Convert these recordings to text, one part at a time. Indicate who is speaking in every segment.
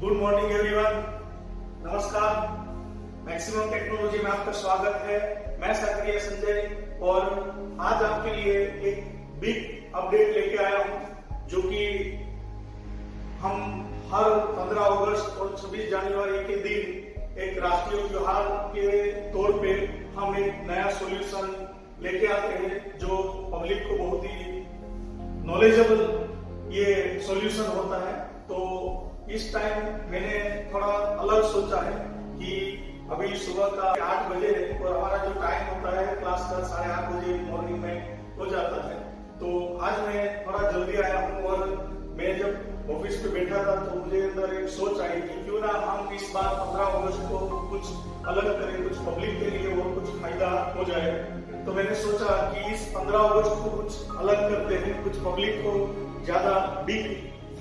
Speaker 1: Good morning everyone. नमस्कार। Maximum technology में आपका स्वागत है। मैं सक्रिय संजय और आज आपके लिए एक बिग अपडेट लेके आया हूं, जो कि हम हर 15 अगस्त और 26 जनवरी के दिन एक राष्ट्रीय त्योहार के तौर पे हम एक नया सॉल्यूशन लेके आते हैं, जो पब्लिक को बहुत ही नॉलेजेबल ये सॉल्यूशन होता है। तो इस टाइम मैंने थोड़ा अलग सोचा है कि अभी सुबह का 8 बजे है और हमारा जो टाइम होता है क्लास का 8:30 बजे मॉर्निंग में हो जाता है। तो आज मैं थोड़ा जल्दी आया हूँ और मैं जब ऑफिस पे बैठा था तो मुझे अंदर एक सोच आई कि क्यों ना हम इस बार 15 अगस्त को कुछ अलग करें, कुछ पब्लिक के लिए और कुछ फायदा हो जाए। तो मैंने सोचा कि इस 15 अगस्त को कुछ अलग करते हैं, कुछ पब्लिक को ज्यादा बिग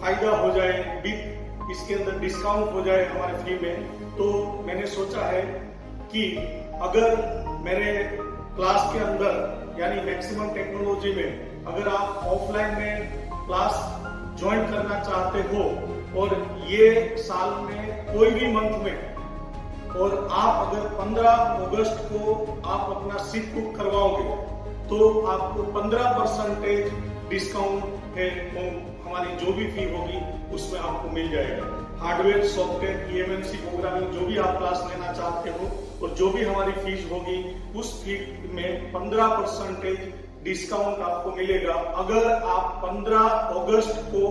Speaker 1: फायदा हो जाए, बिग इसके अंदर डिस्काउंट हो जाए हमारे फ्री में। तो मैंने सोचा है कि अगर मेरे क्लास के अंदर यानी मैक्सिमम टेक्नोलॉजी में अगर आप ऑफलाइन में क्लास ज्वाइन करना चाहते हो और ये साल में कोई भी मंथ में और आप अगर 15 अगस्त को आप अपना सीट बुक करवाओगे तो आपको 15% डिस्काउंट है, हमारी जो भी फी होगी उसमें आपको मिल जाएगा। हार्डवेयर, सॉफ्टवेयर, EMNC प्रोग्रामिंग जो भी आप क्लास लेना चाहते हो और जो भी हमारी फीस होगी उस फी में 15% डिस्काउंट आपको मिलेगा अगर आप 15 अगस्त को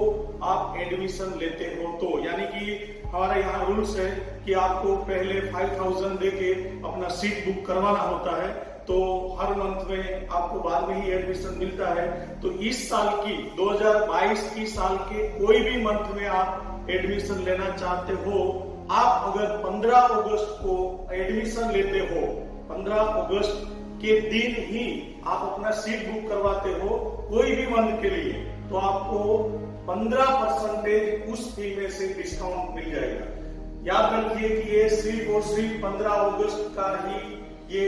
Speaker 1: आप एडमिशन लेते हो तो। यानी कि हमारे यहाँ रूल्स है कि आपको पहले 5000 देके अपना सीट बुक करवाना होता है, तो हर मंथ में आपको बाद में ही एडमिशन मिलता है। तो इस साल की 2022 की साल के कोई भी मंथ में आप एडमिशन लेना चाहते हो, आप अगर 15 अगस्त को एडमिशन लेते हो, 15 अगस्त के दिन ही आप अपना सीट बुक करवाते हो कोई भी मंथ के लिए, तो आपको 15% उस फी में से डिस्काउंट मिल जाएगा। याद रखिए कि ये सिर्फ और सिर्फ 15 अगस्त का ही ये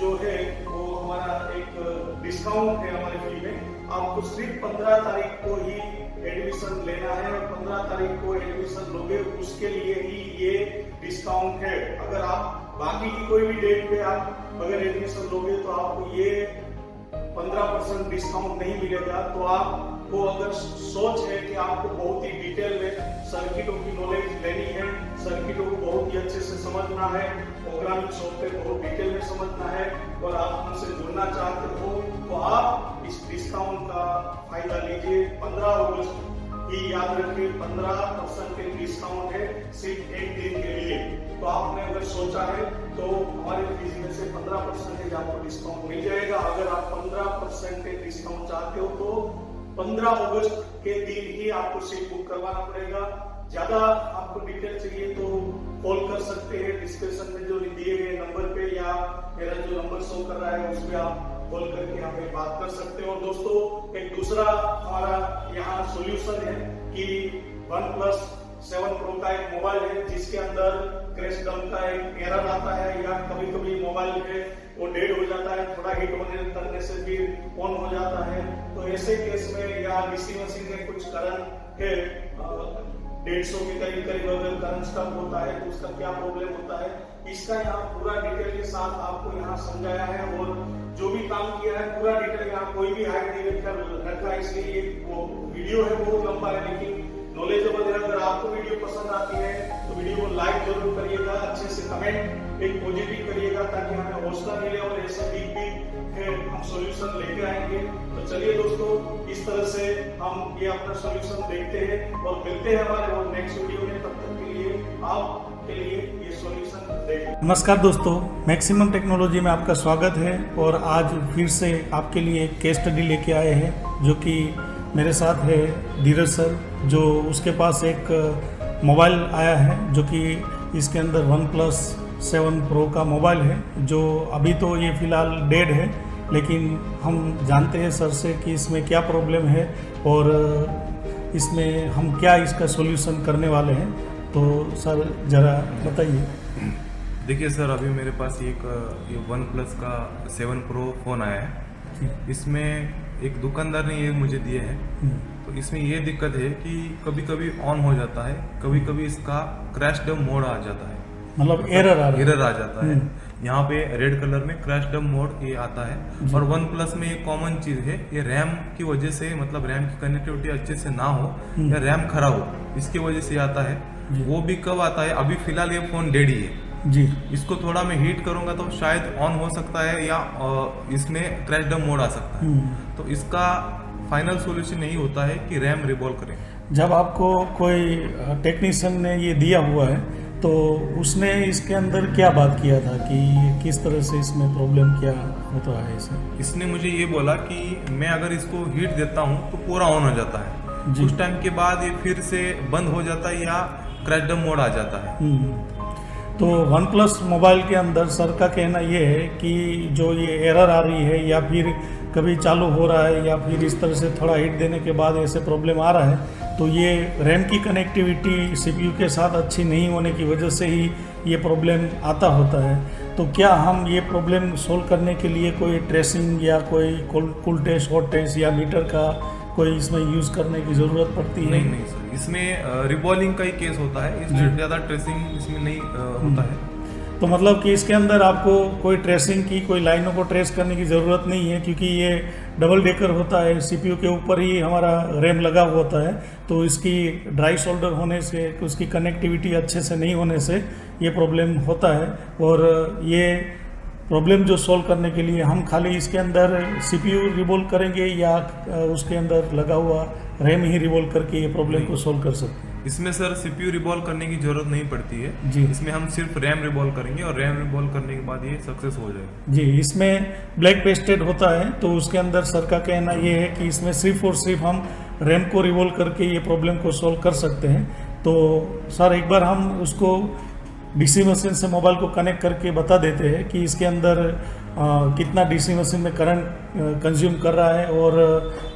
Speaker 1: जो है वो हमारा एक डिस्काउंट है हमारे फी में। आपको सिर्फ 15 तारीख को ही एडमिशन लेना है और 15 तारीख को एडमिशन लोगे उसके लिए ही ये डिस्काउंट है। अगर आप बाकी की कोई भी डेट पे आप अगर एडमिशन लोगे तो आपको ये 15% डिस्काउंट नहीं मिलेगा। तो आपको अगर सोच है कि आपको बहुत ही डिटेल में सर्किटों की नॉलेज लेनी है, सर्किटों को बहुत ही अच्छे से समझना है, प्रोग्रामिंग सॉफ्टवेयर बहुत डिटेल में समझना है और आप हमसे जुड़ना चाहते हो, तो आप इस डिस्काउंट का फायदा लीजिए। 15 अगस्त ही याद रखिए 15% डिस्काउंट है सिर्फ एक दिन के लिए। तो आपने अगर सोचा है तो हमारे फीस में से 15% आपको डिस्काउंट मिल जाएगा। अगर आप 15% डिस्काउंट चाहते हो तो 15 अगस्त के दिन ही आपको सीट बुक करवाना पड़ेगा। ज्यादा आपको डिटेल चाहिए तो कॉल कर सकते हैं डिस्क्रिप्शन में जो दिए गए नंबर पे, या मेरा जो नंबर शो कर रहा है उस पर आप कॉल करके हमें बात कर सकते हो। और दोस्तों एक दूसरा हमारा यहाँ सॉल्यूशन है कि OnePlus 7 Pro का एक मोबाइल है जिसके अंदर क्रैश डंप का एक एरर आता है, या कभी कभी मोबाइल है वो डेड हो जाता है, थोड़ा हिट होने करने से फिर ऑन हो जाता है। तो ऐसे केस में या डीसी मशीन में कुछ करंट है 150 के करीब अगर करंट स्टक होता है तो उसका क्या प्रॉब्लम होता है, इसका यहाँ पूरा डिटेल के साथ आपको यहाँ समझाया है। और जो भी काम किया है पूरा डिटेल यहाँ कोई भी हाइड नहीं रखा है, इसलिए वो वीडियो है बहुत लंबा है लेकिन नॉलेजेबल है। अगर आपको वीडियो पसंद आती है तो वीडियो को लाइक जरूर करिएगा, अच्छे से कमेंट एक पॉजिटिव करिएगा ताकि हमें हौसला मिले और ऐसे बिग हम सॉल्यूशन लेके आएंगे। तो चलिए दोस्तों, इस तरह से हम ये अपना सॉल्यूशन देखते हैं और मिलते हैं हमारे और नेक्स्ट वीडियो में। तब तक के लिए आपके लिए ये सॉल्यूशन देखें।
Speaker 2: नमस्कार दोस्तों, मैक्सिमम टेक्नोलॉजी में आपका स्वागत है और आज फिर से आपके लिए एक केस स्टडी लेके आए हैं, जो कि मेरे साथ है धीरज सर, जो उसके पास एक मोबाइल आया है जो कि इसके अंदर OnePlus 7 Pro का मोबाइल है, जो अभी तो ये फिलहाल डेड है, लेकिन हम जानते हैं सर से कि इसमें क्या प्रॉब्लम है और इसमें हम क्या इसका सॉल्यूशन करने वाले हैं। तो सर ज़रा बताइए।
Speaker 3: देखिए सर, अभी मेरे पास ये OnePlus का 7 Pro फ़ोन आया है। इसमें एक दुकानदार ने ये मुझे दिए हैं तो इसमें ये दिक्कत है कि कभी कभी ऑन हो जाता है, कभी कभी इसका क्रैश डम मोड आ जाता है,
Speaker 2: मतलब एरर आ रहा है।
Speaker 3: एरर आ जाता है। यहाँ पे रेड कलर में क्रैश डम मोड ये आता है। और वन प्लस में एक कॉमन चीज है, ये रैम की वजह से, मतलब रैम की कनेक्टिविटी अच्छे से ना हो या रैम खराब हो, इसकी वजह से आता है। वो भी कब आता है, अभी फिलहाल ये फोन डेड ही है
Speaker 2: जी।
Speaker 3: इसको थोड़ा मैं हीट करूंगा तो शायद ऑन हो सकता है, या इसमें क्रैश डम मोड आ सकता है। तो इसका फाइनल सॉल्यूशन यही होता है कि रैम रिवॉल्व करें।
Speaker 2: जब आपको कोई टेक्नीशियन ने ये दिया हुआ है तो उसने इसके अंदर क्या बात किया था कि किस तरह से इसमें प्रॉब्लम क्या होता है इसे?
Speaker 3: इसने मुझे ये बोला कि मैं अगर इसको हीट देता हूँ तो पूरा ऑन हो जाता है, कुछ टाइम के बाद ये फिर से बंद हो जाता है या क्रैश डम मोड आ जाता है।
Speaker 2: तो वन प्लस मोबाइल के अंदर सर का कहना ये है कि जो ये एरर आ रही है या फिर कभी चालू हो रहा है या फिर इस तरह से थोड़ा हीट देने के बाद ऐसे प्रॉब्लम आ रहा है, तो ये रैम की कनेक्टिविटी सीपीयू के साथ अच्छी नहीं होने की वजह से ही ये प्रॉब्लम आता होता है। तो क्या हम ये प्रॉब्लम सोल्व करने के लिए कोई ट्रेसिंग या कोई कूल टेस्ट, हॉट टेस्ट या मीटर का कोई इसमें यूज़ करने की ज़रूरत पड़ती है?
Speaker 3: नहीं सर, इसमें रिबॉलिंग का ही केस होता है, इसमें ज़्यादा ट्रेसिंग इसमें नहीं होता है।
Speaker 2: तो मतलब कि इसके अंदर आपको कोई ट्रेसिंग की, कोई लाइनों को ट्रेस करने की ज़रूरत नहीं है, क्योंकि ये डबल डेकर होता है, सीपीयू के ऊपर ही हमारा रैम लगा हुआ होता है। तो इसकी ड्राई शोल्डर होने से, उसकी कनेक्टिविटी अच्छे से नहीं होने से ये प्रॉब्लम होता है। और ये प्रॉब्लम जो सॉल्व करने के लिए हम खाली इसके अंदर सीपीयू रिवॉल्व करेंगे या उसके अंदर लगा हुआ रैम ही रिवॉल्व करके ये प्रॉब्लम को सॉल्व कर सकते हैं?
Speaker 3: इसमें सर सीपीयू रिवॉल्व करने की जरूरत नहीं पड़ती है
Speaker 2: जी।
Speaker 3: इसमें हम सिर्फ रैम रिवॉल्व करेंगे और रैम रिवॉल्व करने के बाद ये सक्सेस हो जाएगा।
Speaker 2: जी, इसमें ब्लैक पेस्टेड होता है, तो उसके अंदर सर का कहना ये है कि इसमें सिर्फ और सिर्फ हम रैम को रिवॉल्व करके ये प्रॉब्लम को सॉल्व कर सकते हैं। तो सर एक बार हम उसको डीसी मशीन से मोबाइल को कनेक्ट करके बता देते हैं कि इसके अंदर कितना डीसी मशीन में करंट कंज्यूम कर रहा है और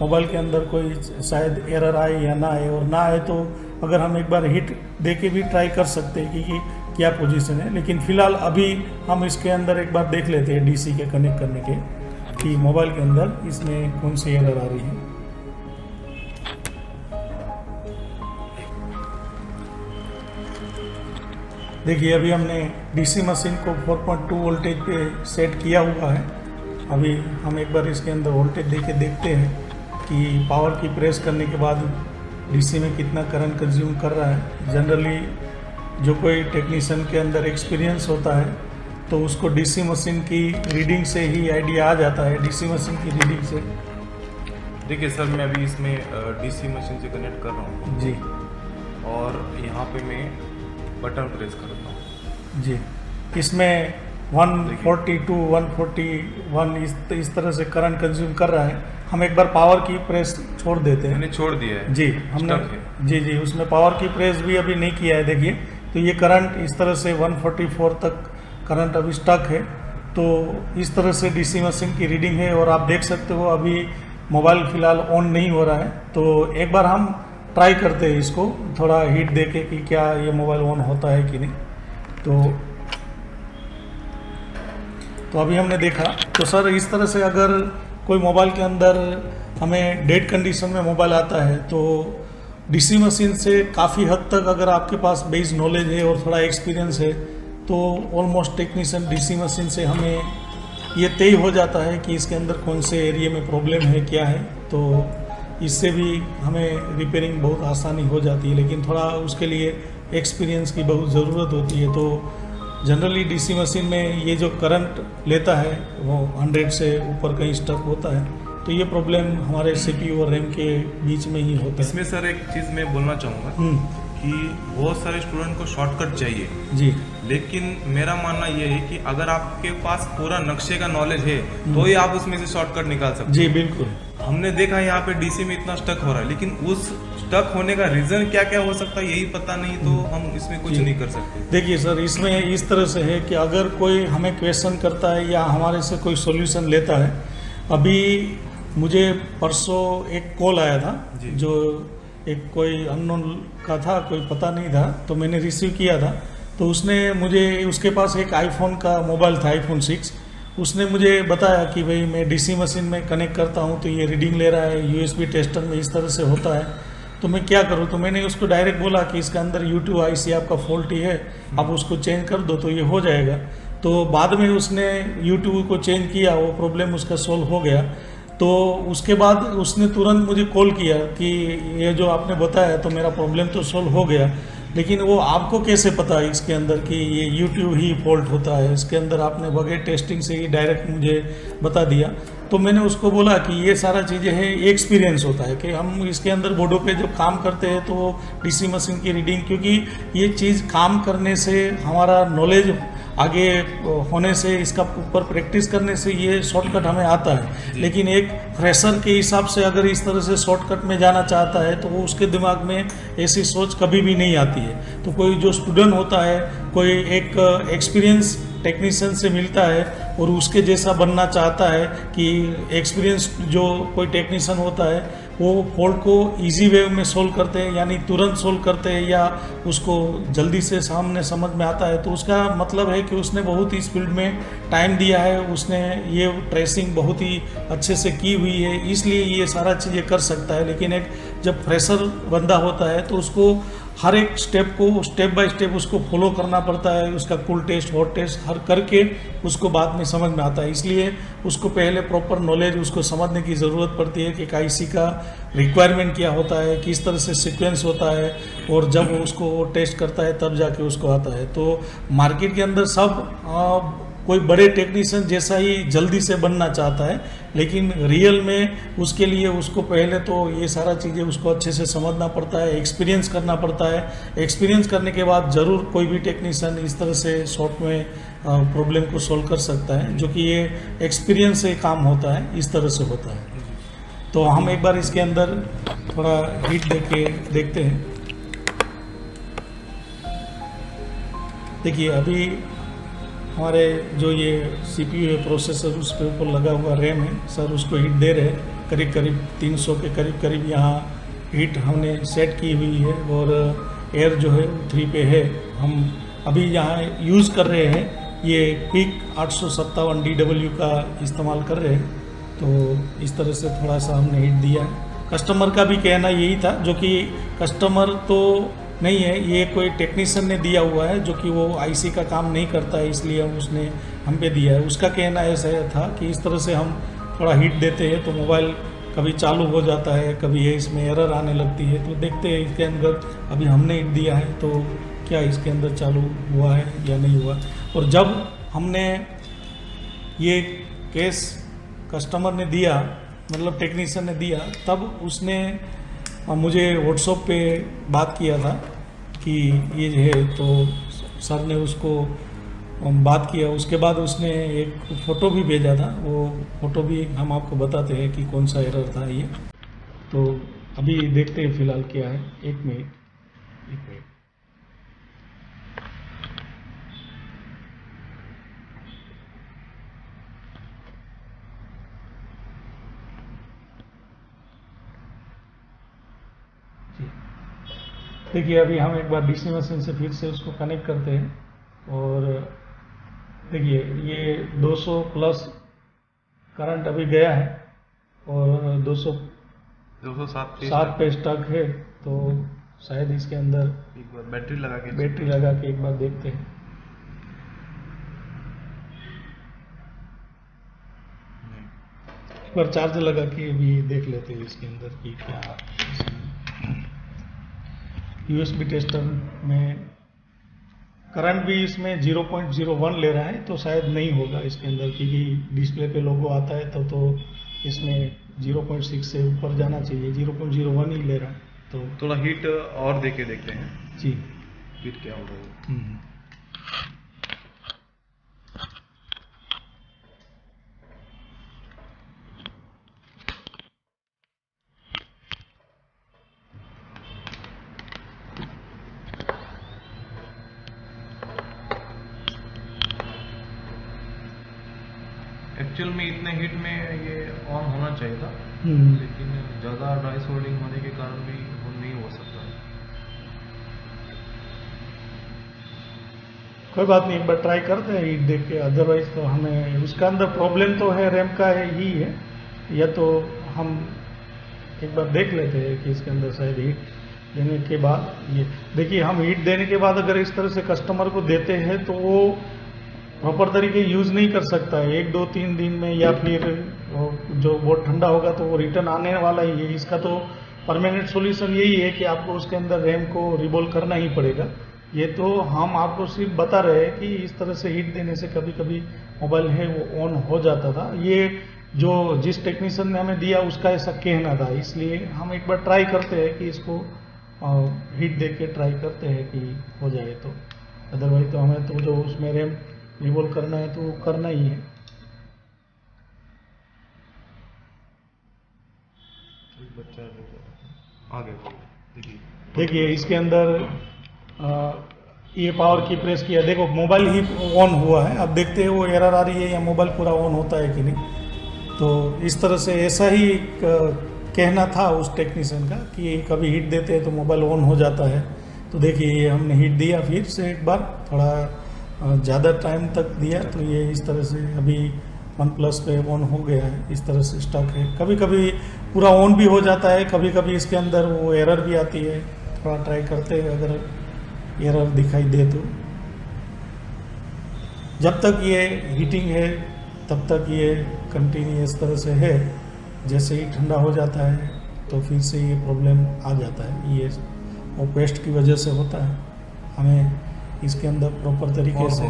Speaker 2: मोबाइल के अंदर कोई शायद एरर आए या ना आए, और ना आए तो अगर हम एक बार हिट दे के भी ट्राई कर सकते हैं कि क्या पोजीशन है। लेकिन फिलहाल अभी हम इसके अंदर एक बार देख लेते हैं डीसी के कनेक्ट करने के कि मोबाइल के अंदर इसमें कौन सी एरर आ रही है। देखिए अभी हमने डीसी मशीन को 4.2 वोल्टेज पे सेट किया हुआ है। अभी हम एक बार इसके अंदर वोल्टेज देके देखते हैं कि पावर की प्रेस करने के बाद डीसी में कितना करंट कंज्यूम कर रहा है। जनरली जो कोई टेक्नीशियन के अंदर एक्सपीरियंस होता है तो उसको डीसी मशीन की रीडिंग से ही आइडिया आ जाता है, डीसी मशीन की रीडिंग से।
Speaker 3: देखिए सर, मैं अभी इसमें डीसी मशीन से कनेक्ट कर रहा हूँ
Speaker 2: जी,
Speaker 3: और यहाँ पे मैं बटन प्रेस करता हूँ
Speaker 2: जी। इसमें 142, 141 इस तरह से करंट कंज्यूम कर रहा है। हम एक बार पावर की प्रेस छोड़ देते हैं।
Speaker 3: मैंने छोड़ दिया है
Speaker 2: जी, हमने
Speaker 3: Stuck है।
Speaker 2: जी उसमें पावर की प्रेस भी अभी नहीं किया है। देखिए तो ये करंट इस तरह से 144 तक करंट अभी स्टक है। तो इस तरह से डीसी मशीन की रीडिंग है और आप देख सकते हो अभी मोबाइल फ़िलहाल ऑन नहीं हो रहा है। तो एक बार हम ट्राई करते हैं इसको थोड़ा हीट देके कि क्या ये मोबाइल ऑन होता है कि नहीं। तो अभी हमने देखा। तो सर इस तरह से अगर कोई मोबाइल के अंदर हमें डेड कंडीशन में मोबाइल आता है तो डीसी मशीन से काफ़ी हद तक अगर आपके पास बेस नॉलेज है और थोड़ा एक्सपीरियंस है तो ऑलमोस्ट टेक्नीशियन डीसी मशीन से हमें ये तय हो जाता है कि इसके अंदर कौन से एरिया में प्रॉब्लम है, क्या है। तो इससे भी हमें रिपेयरिंग बहुत आसानी हो जाती है, लेकिन थोड़ा उसके लिए एक्सपीरियंस की बहुत ज़रूरत होती है। तो जनरली डीसी मशीन में ये जो करंट लेता है वो 100 से ऊपर कहीं स्टक होता है, तो ये प्रॉब्लम हमारे सीपीयू और रैम के बीच में ही होता है।
Speaker 3: इसमें सर एक चीज़ मैं बोलना चाहूँगा कि बहुत सारे स्टूडेंट को शॉर्टकट चाहिए
Speaker 2: जी,
Speaker 3: लेकिन मेरा मानना ये है कि अगर आपके पास पूरा नक्शे का नॉलेज है तो ही आप उसमें से शॉर्टकट निकाल सकते
Speaker 2: जी बिल्कुल।
Speaker 3: हमने देखा यहाँ पे डीसी में इतना स्टक हो रहा है, लेकिन उस स्टक होने का रीजन क्या क्या हो सकता है यही पता नहीं, तो हम इसमें कुछ नहीं कर सकते।
Speaker 2: देखिए सर, इसमें इस तरह से है कि अगर कोई हमें क्वेश्चन करता है या हमारे से कोई सॉल्यूशन लेता है। अभी मुझे परसों एक कॉल आया था जो एक कोई अननोन का था, कोई पता नहीं था, तो मैंने रिसीव किया था। तो उसने मुझे, उसके पास एक आईफोन का मोबाइल था, iPhone 6, उसने मुझे बताया कि भाई मैं डीसी मशीन में कनेक्ट करता हूँ तो ये रीडिंग ले रहा है, यूएसबी टेस्टर में इस तरह से होता है, तो मैं क्या करूँ। तो मैंने उसको डायरेक्ट बोला कि इसके अंदर U2 IC आपका फॉल्टी है, आप उसको चेंज कर दो तो ये हो जाएगा। तो बाद में उसने U2 को चेंज किया, वो प्रॉब्लम उसका सोल्व हो गया। तो उसके बाद उसने तुरंत मुझे कॉल किया कि ये जो आपने बताया तो मेरा प्रॉब्लम तो सोल्व हो गया, लेकिन वो आपको कैसे पता है इसके अंदर कि ये U2 ही फॉल्ट होता है, इसके अंदर आपने बगैर टेस्टिंग से ही डायरेक्ट मुझे बता दिया। तो मैंने उसको बोला कि ये सारा चीज़ें हैं, एक्सपीरियंस होता है कि हम इसके अंदर बोर्डों पे जब काम करते हैं तो डीसी मशीन की रीडिंग, क्योंकि ये चीज़ काम करने से हमारा नॉलेज आगे होने से, इसका ऊपर प्रैक्टिस करने से ये शॉर्टकट हमें आता है। लेकिन एक फ्रेशर के हिसाब से अगर इस तरह से शॉर्टकट में जाना चाहता है तो वो उसके दिमाग में ऐसी सोच कभी भी नहीं आती है। तो कोई जो स्टूडेंट होता है, कोई एक एक्सपीरियंस टेक्नीशियन से मिलता है और उसके जैसा बनना चाहता है कि एक्सपीरियंस जो कोई टेक्नीशियन होता है वो फॉल्ट को इजी वे में सोल्व करते हैं, यानी तुरंत सोल्व करते हैं या उसको जल्दी से सामने समझ में आता है, तो उसका मतलब है कि उसने बहुत ही इस फील्ड में टाइम दिया है, उसने ये ट्रेसिंग बहुत ही अच्छे से की हुई है, इसलिए ये सारा चीज़ें कर सकता है। लेकिन एक जब फ्रेशर बंदा होता है तो उसको हर एक स्टेप को स्टेप बाय स्टेप उसको फॉलो करना पड़ता है, उसका कूल टेस्ट, हॉट टेस्ट हर करके उसको बाद में समझ में आता है। इसलिए उसको पहले प्रॉपर नॉलेज उसको समझने की ज़रूरत पड़ती है कि एक आईसी का रिक्वायरमेंट क्या होता है, किस तरह से सीक्वेंस होता है, और जब वो उसको टेस्ट करता है तब जाके उसको आता है। तो मार्केट के अंदर सब कोई बड़े टेक्नीशियन जैसा ही जल्दी से बनना चाहता है, लेकिन रियल में उसके लिए उसको पहले तो ये सारा चीज़ें उसको अच्छे से समझना पड़ता है, एक्सपीरियंस करना पड़ता है। एक्सपीरियंस करने के बाद ज़रूर कोई भी टेक्नीशियन इस तरह से शॉर्ट में प्रॉब्लम को सॉल्व कर सकता है, जो कि ये एक्सपीरियंस से काम होता है, इस तरह से होता है। तो हम एक बार इसके अंदर थोड़ा हीट देखते हैं। देखिए अभी हमारे जो ये CPU है, प्रोसेसर, उस पे ऊपर लगा हुआ रैम है सर, उसको हीट दे रहे हैं करीब 300 के करीब यहाँ हीट हमने सेट की हुई है, और एयर जो है 3 पे है। हम अभी यहाँ यूज़ कर रहे हैं ये पिक 857 DW का इस्तेमाल कर रहे हैं। तो इस तरह से थोड़ा सा हमने हीट दिया है। कस्टमर का भी कहना यही था, जो कि कस्टमर तो नहीं है, ये कोई टेक्नीशियन ने दिया हुआ है जो कि वो आईसी का काम नहीं करता है, इसलिए उसने हम पे दिया है। उसका कहना ऐसा था कि इस तरह से हम थोड़ा हीट देते हैं तो मोबाइल कभी चालू हो जाता है, कभी ये इसमें एरर आने लगती है। तो देखते हैं इसके अंदर अभी हमने हीट दिया है तो क्या इसके अंदर चालू हुआ है या नहीं हुआ। और जब हमने ये केस कस्टमर ने दिया, मतलब टेक्नीशियन ने दिया, तब उसने मुझे व्हाट्सएप पे बात किया था कि ये है, तो सर ने उसको बात किया। उसके बाद उसने एक फ़ोटो भी भेजा था, वो फ़ोटो भी हम आपको बताते हैं कि कौन सा एरर था ये। तो अभी देखते हैं फ़िलहाल क्या है। एक मिनट। देखिए अभी हम एक बार डीसी मशीन से फिर से उसको कनेक्ट करते हैं, और देखिए ये 200 प्लस करंट अभी गया है और 207 पे स्टक है। तो शायद इसके अंदर
Speaker 3: एक बार बैटरी लगा के
Speaker 2: एक बार देखते हैं। एक बार चार्ज लगा के भी देख लेते हैं इसके अंदर कि क्या। यूएसबी टेस्टर में करंट भी इसमें 0.01 ले रहा है, तो शायद नहीं होगा इसके अंदर, क्योंकि डिस्प्ले पे लोगो आता है तो इसमें 0.6 से ऊपर जाना चाहिए, 0.01 ही ले रहा है। तो
Speaker 3: थोड़ा हीट और देके देखते हैं
Speaker 2: जी
Speaker 3: हीट क्या हो रहा है। एक्चुअल में इतने हीट में ये ऑन होना चाहिए था, लेकिन ज़्यादा ड्राई सोल्डिंग होने के कारण भी वो नहीं हो सकता।
Speaker 2: कोई बात नहीं, एक बार ट्राई करते हैं हीट देख के, अदरवाइज तो हमें उसका अंदर प्रॉब्लम तो है, रैम का ही है, या तो हम एक बार देख लेते हैं कि इसके अंदर शायद हीट देने के बाद ये देखिए, हम हीट देने के बाद अगर इस तरह से कस्टमर को देते हैं तो वो प्रॉपर तरीके यूज़ नहीं कर सकता है 1-2-3 दिन में, या फिर जो बहुत ठंडा होगा तो वो रिटर्न आने वाला ही है। इसका तो परमानेंट सॉल्यूशन यही है कि आपको उसके अंदर रैम को रिवॉल्व करना ही पड़ेगा। ये तो हम आपको सिर्फ बता रहे हैं कि इस तरह से हीट देने से कभी कभी मोबाइल है वो ऑन हो जाता था। ये जो जिस टेक्नीशियन ने हमें दिया उसका ऐसा कहना था, इसलिए हम एक बार ट्राई करते हैं कि इसको हीट दे के ट्राई करते हैं कि हो जाए तो, अदरवाइज तो हमें तो जो उसमें रैम रिवॉल्व करना है तो करना ही है।
Speaker 3: आगे
Speaker 2: देखिए इसके अंदर ये पावर की प्रेस किया, देखो मोबाइल ही ऑन हुआ है। अब देखते हैं वो एरर आ रही है या मोबाइल पूरा ऑन होता है कि नहीं। तो इस तरह से ऐसा ही कहना था उस टेक्नीशियन का कि कभी हीट देते हैं तो मोबाइल ऑन हो जाता है। तो देखिए ये हमने हीट दिया फिर से एक बार, थोड़ा ज़्यादा टाइम तक दिया, तो ये इस तरह से अभी OnePlus पे ऑन हो गया है। इस तरह से स्टक है, कभी कभी पूरा ऑन भी हो जाता है, कभी कभी इसके अंदर वो एरर भी आती है। थोड़ा ट्राई करते हैं, अगर एरर दिखाई दे तो। जब तक ये हीटिंग है तब तक ये कंटिन्यू इस तरह से है, जैसे ही ठंडा हो जाता है तो फिर से ये प्रॉब्लम आ जाता है। ये वो पेस्ट की वजह से होता है। हमें इसके अंदर प्रॉपर तरीके से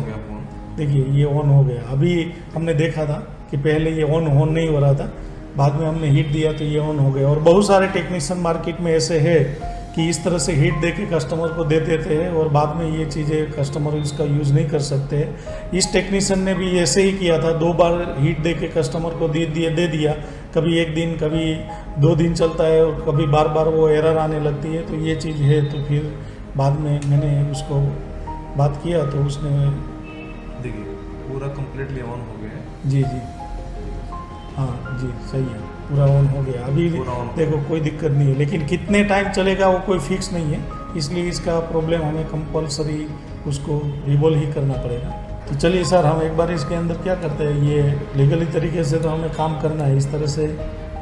Speaker 2: देखिए ये ऑन हो गया। अभी हमने देखा था कि पहले ये ऑन नहीं हो रहा था, बाद में हमने हीट दिया तो ये ऑन हो गया। और बहुत सारे टेक्नीशियन मार्केट में ऐसे है कि इस तरह से हीट दे के कस्टमर को दे देते हैं और बाद में ये चीज़ें कस्टमर इसका यूज़ नहीं कर सकते। इस टेक्नीशियन ने भी ऐसे ही किया था, 2 बार हीट दे के कस्टमर को दे दिया। कभी 1 दिन, कभी 2 दिन चलता है और कभी बार बार वो एरर आने लगती है। तो ये चीज़ है। तो फिर बाद में मैंने उसको बात किया तो उसने
Speaker 3: देखिए पूरा कम्प्लीटली ऑन हो गया है।
Speaker 2: जी हाँ जी सही है, पूरा ऑन हो गया। अभी देखो कोई दिक्कत नहीं है, लेकिन कितने टाइम चलेगा वो कोई फिक्स नहीं है, इसलिए इसका प्रॉब्लम हमें कंपलसरी उसको रिवॉल्व ही करना पड़ेगा। तो चलिए सर, हम एक बार इसके अंदर क्या करते हैं, ये लीगली तरीके से तो हमें काम करना है, इस तरह से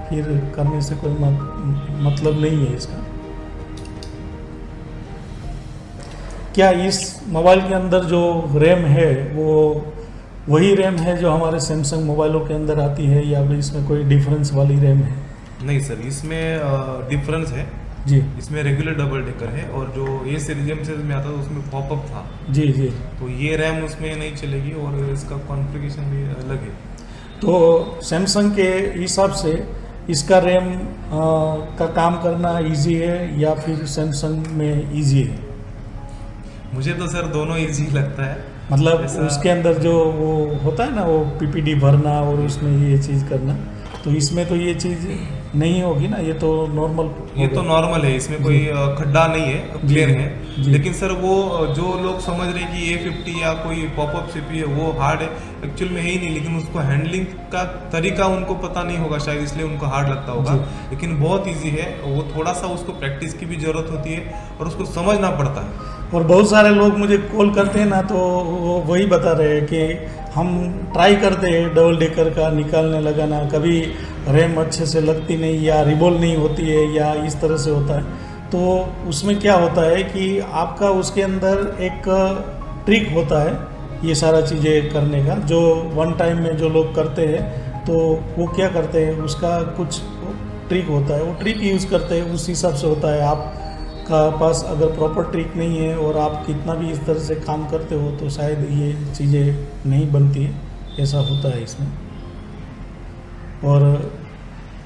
Speaker 2: फिर करने से कोई मतलब नहीं है इसका। क्या इस मोबाइल के अंदर जो रैम है वो वही रैम है जो हमारे सैमसंग मोबाइलों के अंदर आती है, या फिर इसमें कोई डिफरेंस वाली रैम है?
Speaker 3: नहीं सर, इसमें डिफरेंस है
Speaker 2: जी।
Speaker 3: इसमें रेगुलर डबल डेकर है, और जो ये सीरीज में आता था उसमें पॉपअप था।
Speaker 2: जी जी।
Speaker 3: तो ये रैम उसमें नहीं चलेगी और इसका कॉन्फ़िगरेशन भी अलग है।
Speaker 2: तो सैमसंग के हिसाब से इसका रैम का काम करना इजी है या फिर सैमसंग में इजी है?
Speaker 3: मुझे तो सर दोनों इजी लगता है।
Speaker 2: मतलब उसके अंदर जो वो होता है ना, वो पीपीडी भरना और उसमें ये चीज़ करना, तो इसमें तो ये चीज़ नहीं होगी ना, ये तो नॉर्मल।
Speaker 3: ये तो नॉर्मल है, इसमें कोई खड्डा नहीं है, प्लेन है। लेकिन सर वो जो लोग समझ रहे हैं कि A50 या कोई पॉपअप CPU है वो हार्ड है, एक्चुअल में है ही नहीं। लेकिन उसको हैंडलिंग का तरीका उनको पता नहीं होगा शायद, इसलिए उनको हार्ड लगता होगा। लेकिन बहुत ईजी है, वो थोड़ा सा उसको प्रैक्टिस की भी जरूरत होती है और उसको समझना पड़ता है।
Speaker 2: और बहुत सारे लोग मुझे कॉल करते हैं ना, तो वो वही बता रहे हैं कि हम ट्राई करते हैं डबल डेकर का निकालने लगाना, कभी रैम अच्छे से लगती नहीं या रिवॉल्व नहीं होती है या इस तरह से होता है। तो उसमें क्या होता है कि आपका उसके अंदर एक ट्रिक होता है ये सारा चीज़ें करने का, जो वन टाइम में जो लोग करते हैं तो वो क्या करते हैं, उसका कुछ ट्रिक होता है, वो ट्रिक यूज़ करते हैं, उस हिसाब से होता है। आप का पास अगर प्रॉपर ट्रिक नहीं है और आप कितना भी इस तरह से काम करते हो तो शायद ये चीज़ें नहीं बनती है, ऐसा होता है इसमें। और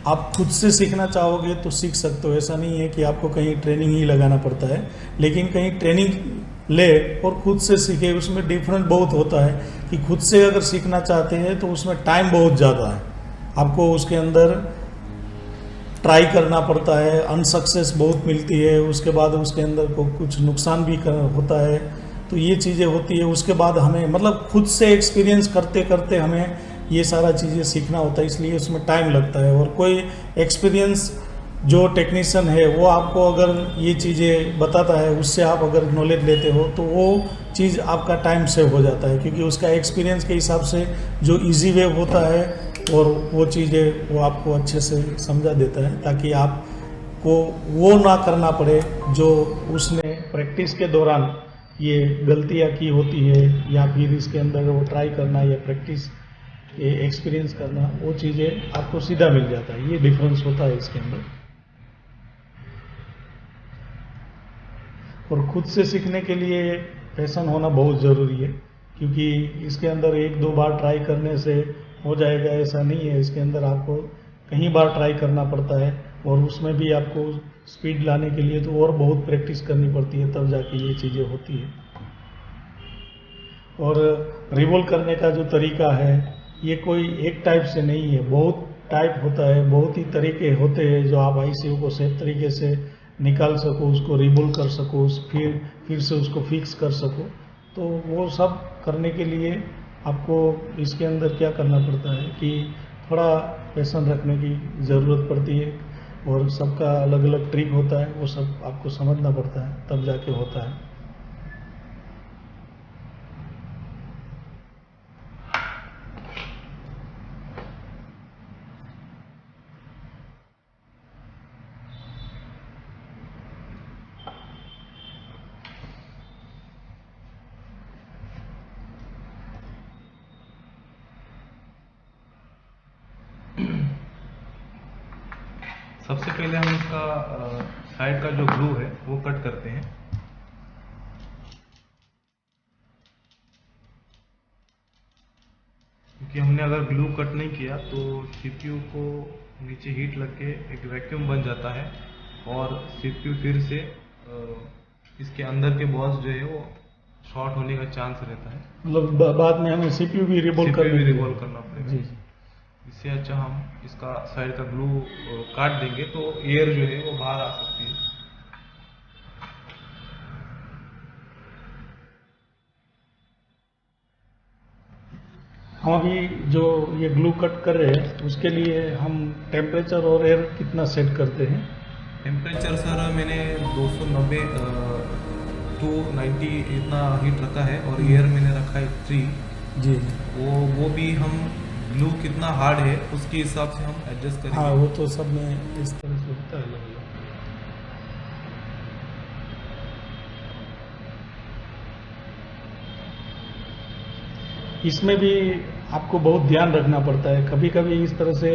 Speaker 2: आप खुद से सीखना चाहोगे तो सीख सकते हो, ऐसा नहीं है कि आपको कहीं ट्रेनिंग ही लगाना पड़ता है। लेकिन कहीं ट्रेनिंग ले और खुद से सीखे, उसमें डिफरेंट बहुत होता है कि खुद से अगर सीखना चाहते हैं तो उसमें टाइम बहुत ज़्यादा है, आपको उसके अंदर ट्राई करना पड़ता है, अनसक्सेस बहुत मिलती है, उसके बाद उसके अंदर को कुछ नुकसान भी होता है। तो ये चीज़ें होती है। उसके बाद हमें मतलब खुद से एक्सपीरियंस करते करते हमें ये सारा चीज़ें सीखना होता है, इसलिए उसमें टाइम लगता है। और कोई एक्सपीरियंस जो टेक्नीशियन है वो आपको अगर ये चीज़ें बताता है, उससे आप अगर नॉलेज लेते हो तो वो चीज़ आपका टाइम सेव हो जाता है, क्योंकि उसका एक्सपीरियंस के हिसाब से जो इजी वे होता है और वो चीज़ें वो आपको अच्छे से समझा देता है, ताकि आपको वो ना करना पड़े जो उसने प्रैक्टिस के दौरान ये गलतियाँ की होती है, या फिर इसके अंदर वो ट्राई करना या प्रैक्टिस एक्सपीरियंस करना, वो चीज़ें आपको सीधा मिल जाता है। ये डिफरेंस होता है इसके अंदर। और खुद से सीखने के लिए पैशन होना बहुत ज़रूरी है, क्योंकि इसके अंदर एक दो बार ट्राई करने से हो जाएगा ऐसा नहीं है। इसके अंदर आपको कई बार ट्राई करना पड़ता है, और उसमें भी आपको स्पीड लाने के लिए तो और बहुत प्रैक्टिस करनी पड़ती है, तब जाके ये चीज़ें होती है। और रिवॉल्व करने का जो तरीका है ये कोई एक टाइप से नहीं है, बहुत टाइप होता है, बहुत ही तरीके होते हैं जो आप ICU को सेफ तरीके से निकाल सको, उसको रिवॉल्व कर सको, फिर से उसको फिक्स कर सको। तो वो सब करने के लिए आपको इसके अंदर क्या करना पड़ता है कि थोड़ा पैशन रखने की ज़रूरत पड़ती है, और सबका अलग अलग ट्रिक होता है, वो सब आपको समझना पड़ता है, तब जाके होता है।
Speaker 3: सबसे पहले हम इसका साइड का जो ग्लू है वो कट करते हैं। क्योंकि हमने अगर ग्लू कट नहीं किया तो CPU को नीचे हीट लग के एक वैक्यूम बन जाता है, और CPU फिर से इसके अंदर के बॉल्स जो है वो शॉर्ट होने का चांस रहता है।
Speaker 2: मतलब बाद में हमें CPU भी रिवॉल्व
Speaker 3: करना पड़ेगा।
Speaker 2: जी।
Speaker 3: इससे अच्छा हम इसका साइड का ग्लू काट देंगे तो एयर जो है वो बाहर आ सकती है।
Speaker 2: हम अभी जो ये ग्लू कट कर रहे हैं उसके लिए हम टेम्परेचर और एयर कितना सेट करते हैं?
Speaker 3: टेम्परेचर सर मैंने 290 290 इतना हीट रखा है, और एयर मैंने रखा है 3।
Speaker 2: जी।
Speaker 3: वो भी हम ग्लू कितना हार्ड है उसके हिसाब से हम एडजस्ट करेंगे।
Speaker 2: हाँ, वो तो सब में इस तरह से होता है अलग अलग। इसमें भी आपको बहुत ध्यान रखना पड़ता है। कभी कभी इस तरह से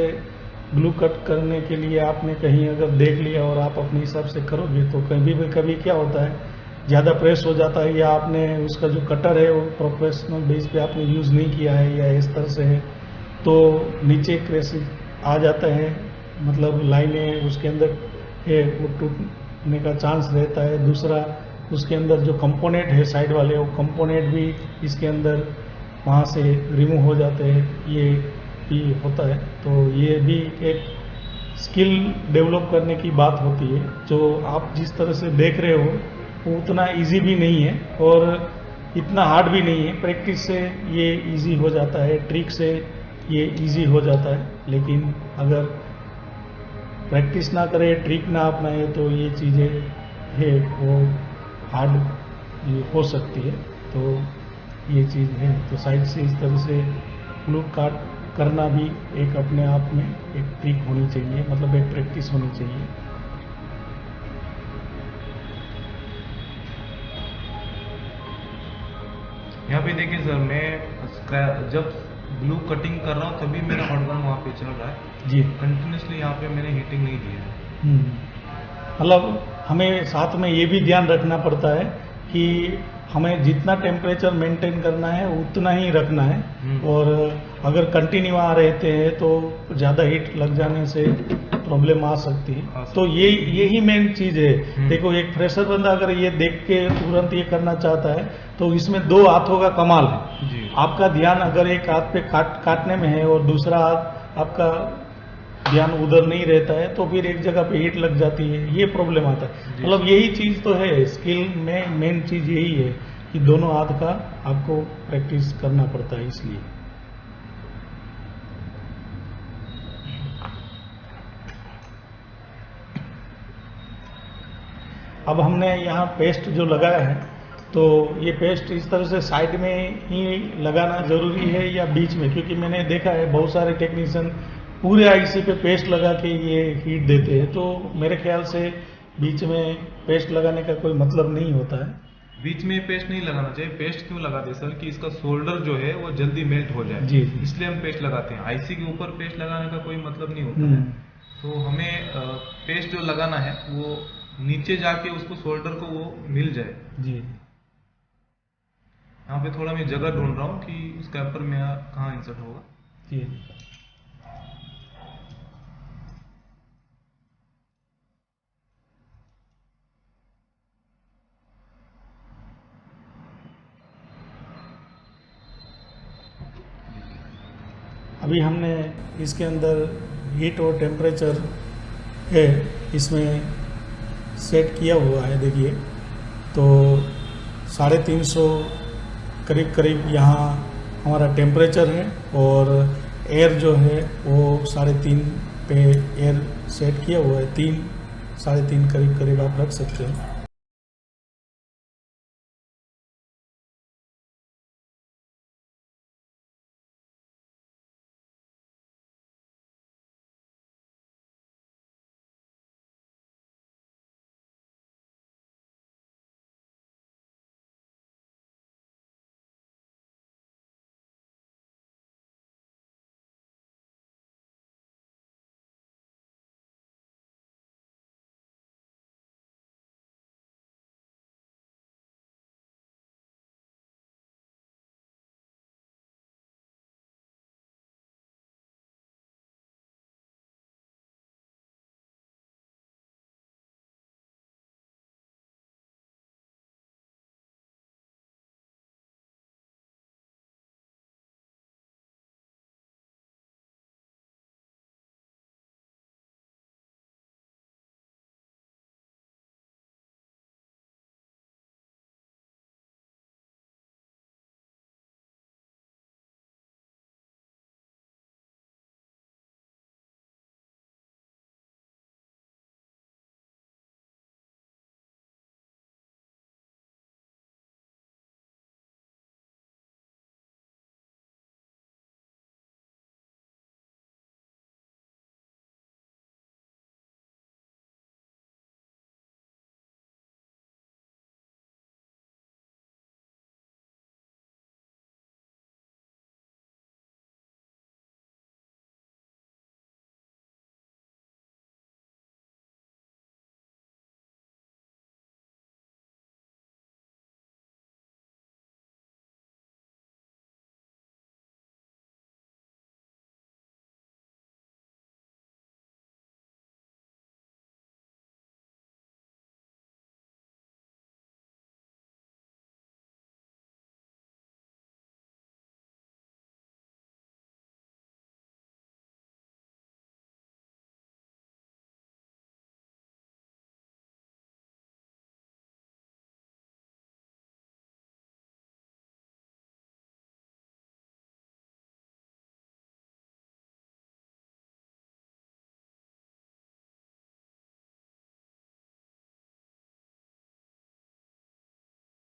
Speaker 2: ग्लू कट करने के लिए आपने कहीं अगर देख लिया और आप अपने हिसाब से करोगे तो कभी क्या होता है, ज़्यादा प्रेस हो जाता है, या आपने उसका जो कटर है वो प्रोफेशनल बेस पे आपने यूज़ नहीं किया है, या इस तरह से है तो नीचे क्रैश आ जाता है, मतलब लाइनें उसके अंदर है वो टूटने का चांस रहता है। दूसरा, उसके अंदर जो कंपोनेंट है साइड वाले, वो कंपोनेंट भी इसके अंदर वहाँ से रिमूव हो जाते हैं, ये भी होता है। तो ये भी एक स्किल डेवलप करने की बात होती है। जो आप जिस तरह से देख रहे हो वो उतना इजी भी नहीं है और इतना हार्ड भी नहीं है। प्रैक्टिस से ये इजी हो जाता है, ट्रिक से ये इजी हो जाता है, लेकिन अगर प्रैक्टिस ना करे, ट्रिक ना अपनाए तो ये चीज़ें है वो हार्ड हो सकती है। तो ये चीज़ है। तो साइड से इस तरह से ग्लू काट करना भी एक अपने आप में एक ट्रिक होनी चाहिए, मतलब एक प्रैक्टिस होनी चाहिए।
Speaker 3: यहाँ पे देखिए सर, मैं जब ग्लू कटिंग कर रहा हूँ तभी मेरा हॉटगन वहाँ पे चल रहा है
Speaker 2: जी।
Speaker 3: कंटिन्यूसली, यहाँ पे मैंने हीटिंग नहीं दिया है।
Speaker 2: मतलब हमें साथ में ये भी ध्यान रखना पड़ता है कि हमें जितना टेम्परेचर मेंटेन करना है उतना ही रखना है, और अगर कंटिन्यू आ रहते हैं तो ज़्यादा हीट लग जाने से प्रॉब्लम आ सकती है। तो यही मेन चीज़ है। देखो, एक फ्रेशर बंदा अगर ये देख के तुरंत ये करना चाहता है तो इसमें दो हाथों का कमाल है
Speaker 3: जी।
Speaker 2: आपका ध्यान अगर एक हाथ पे काटने में है और दूसरा हाथ आपका ध्यान उधर नहीं रहता है तो फिर एक जगह पे हीट लग जाती है, ये प्रॉब्लम आता है। मतलब यही चीज़ तो है, स्किल में मेन चीज़ यही है कि दोनों हाथ का आपको प्रैक्टिस करना पड़ता है। इसलिए अब हमने यहाँ पेस्ट जो लगाया है, तो ये पेस्ट इस तरह से साइड में ही लगाना ज़रूरी है या बीच में? क्योंकि मैंने देखा है बहुत सारे टेक्नीशियन पूरे आईसी पे पेस्ट लगा के ये हीट देते हैं, तो मेरे ख्याल से बीच में पेस्ट लगाने का कोई मतलब नहीं होता है।
Speaker 3: बीच में पेस्ट नहीं लगाना चाहिए। पेस्ट क्यों लगाते हैं सर, कि इसका शोल्डर जो है वो जल्दी मेल्ट हो जाए,
Speaker 2: जी।
Speaker 3: इसलिए हम पेस्ट लगाते हैं। आईसी के ऊपर पेस्ट लगाने का कोई मतलब नहीं होता है। तो हमें पेस्ट जो लगाना है वो नीचे जाके उसको शोल्डर को वो मिल जाए।
Speaker 2: जी।
Speaker 3: यहाँ पे थोड़ा मैं जगह ढूंढ रहा हूँ कि स्क्रैपर में कहाँ इंसर्ट होगा।
Speaker 2: जी। अभी हमने इसके अंदर हीट और टेम्परेचर है इसमें सेट किया हुआ है। देखिए, तो 350 करीब करीब यहाँ हमारा टेम्परेचर है, और एयर जो है वो 3.5 पे एयर सेट किया हुआ है। 3-3.5 करीब करीब आप रख सकते हैं।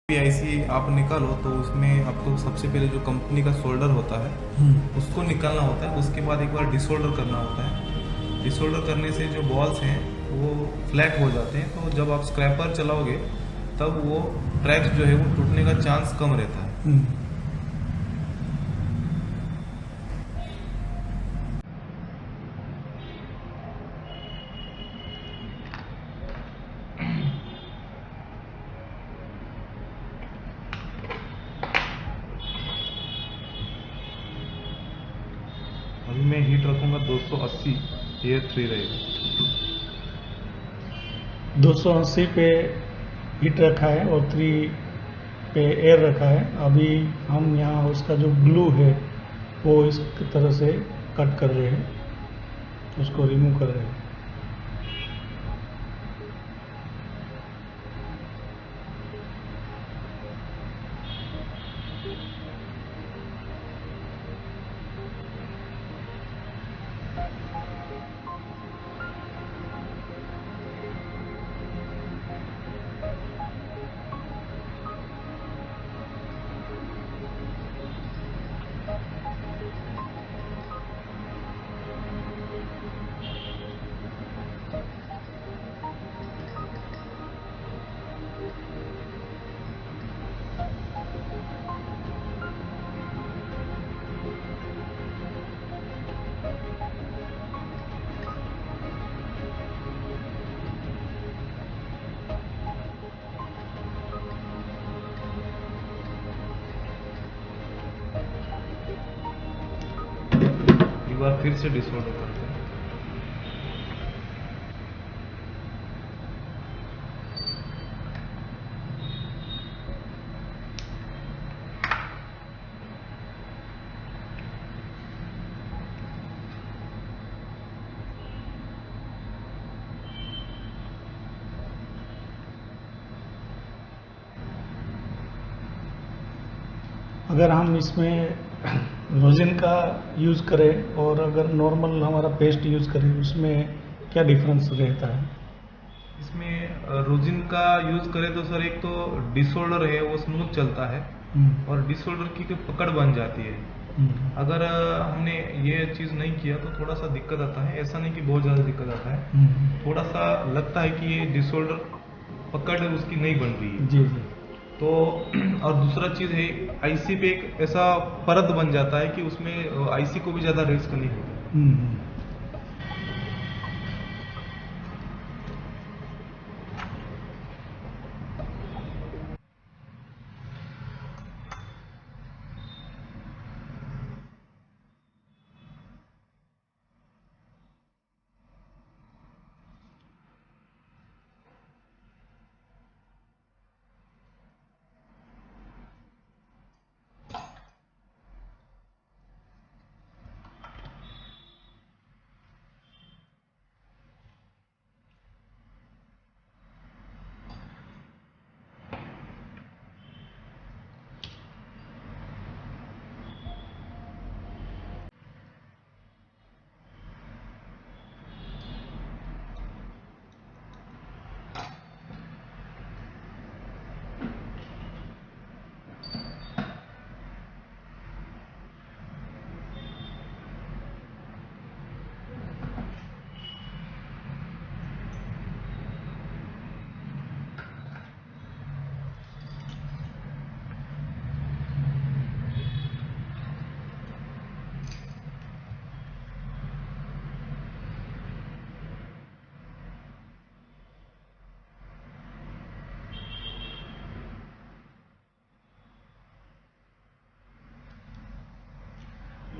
Speaker 3: आईसी आप निकालो तो उसमें आपको सबसे पहले जो कंपनी का शोल्डर होता है उसको निकालना होता है। उसके बाद एक बार डिसोल्डर करना होता है। डिसोल्डर करने से जो बॉल्स हैं वो फ्लैट हो जाते हैं, तो जब आप स्क्रैपर चलाओगे तब वो ट्रैक्स जो है वो टूटने का चांस कम रहता है। अभी मैं हीट रखूंगा 280, एयर 3 रहेगा।
Speaker 2: 280 पे हीट रखा है और 3 पे एयर रखा है। अभी हम यहाँ उसका जो ग्लू है वो इस तरह से कट कर रहे हैं, उसको रिमूव कर रहे हैं।
Speaker 3: बार फिर से डिसऑर्डर करते हैं।
Speaker 2: अगर हम इसमें रोजिन का यूज़ करें और अगर नॉर्मल हमारा पेस्ट यूज़ करें उसमें क्या डिफरेंस रहता है?
Speaker 3: इसमें रोजिन का यूज करें तो सर एक तो डिसऑर्डर है वो स्मूथ चलता है और डिसऑर्डर की पकड़ बन जाती है। अगर हमने ये चीज नहीं किया तो थोड़ा सा दिक्कत आता है, ऐसा नहीं कि बहुत ज्यादा दिक्कत आता है, थोड़ा सा लगता है कि ये डिसऑर्डर पकड़ उसकी नहीं बन रही है।
Speaker 2: जी जी।
Speaker 3: तो और दूसरा चीज है आईसी पे एक ऐसा परत बन जाता है कि उसमें आईसी को भी ज्यादा रिस्क नहीं होता।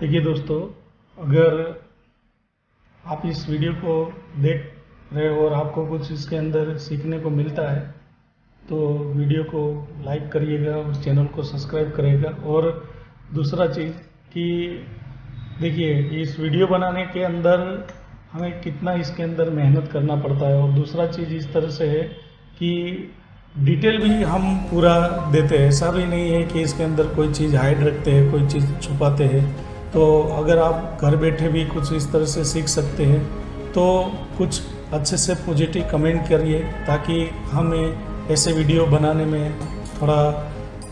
Speaker 2: देखिए दोस्तों, अगर आप इस वीडियो को देख रहे हो और आपको कुछ इसके अंदर सीखने को मिलता है तो वीडियो को लाइक करिएगा, उस चैनल को सब्सक्राइब करिएगा। और दूसरा चीज़ कि देखिए इस वीडियो बनाने के अंदर हमें कितना इसके अंदर मेहनत करना पड़ता है। और दूसरा चीज़ इस तरह से है कि डिटेल भी हम पूरा देते हैं, ऐसा भी नहीं है कि इसके अंदर कोई चीज़ हाइड रखते हैं, कोई चीज़ छुपाते हैं। तो अगर आप घर बैठे भी कुछ इस तरह से सीख सकते हैं तो कुछ अच्छे से पॉजिटिव कमेंट करिए ताकि हमें ऐसे वीडियो बनाने में थोड़ा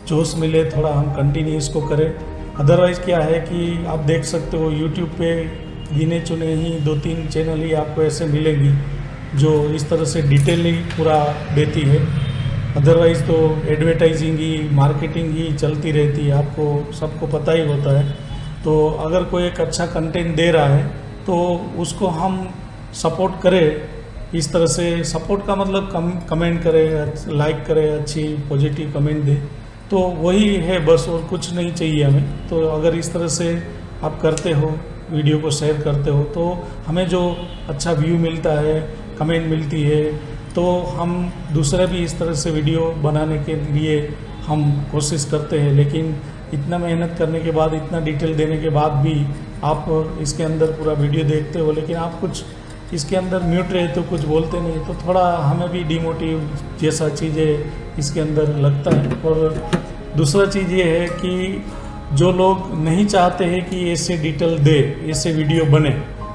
Speaker 2: जोश मिले, थोड़ा हम कंटिन्यू इसको करें। अदरवाइज़ क्या है कि आप देख सकते हो यूट्यूब पे गिने चुने ही 2-3 चैनल ही आपको ऐसे मिलेंगी जो इस तरह से डिटेली पूरा देती है। अदरवाइज़ तो एडवर्टाइजिंग ही, मार्केटिंग ही चलती रहती है, आपको सबको पता ही होता है। तो अगर कोई एक अच्छा कंटेंट दे रहा है तो उसको हम सपोर्ट करें। इस तरह से सपोर्ट का मतलब कमेंट करें, लाइक करें, अच्छी पॉजिटिव कमेंट दे, तो वही है बस, और कुछ नहीं चाहिए हमें। तो अगर इस तरह से आप करते हो, वीडियो को शेयर करते हो, तो हमें जो अच्छा व्यू मिलता है, कमेंट मिलती है, तो हम दूसरे भी इस तरह से वीडियो बनाने के लिए हम कोशिश करते हैं। लेकिन इतना मेहनत करने के बाद, इतना डिटेल देने के बाद भी आप इसके अंदर पूरा वीडियो देखते हो लेकिन आप कुछ इसके अंदर म्यूट रहते हो, कुछ बोलते नहीं, तो थोड़ा हमें भी डिमोटिव जैसा चीज़ें इसके अंदर लगता है। और दूसरा चीज़ ये है कि जो लोग नहीं चाहते हैं कि ऐसे डिटेल दे, ऐसे वीडियो बने,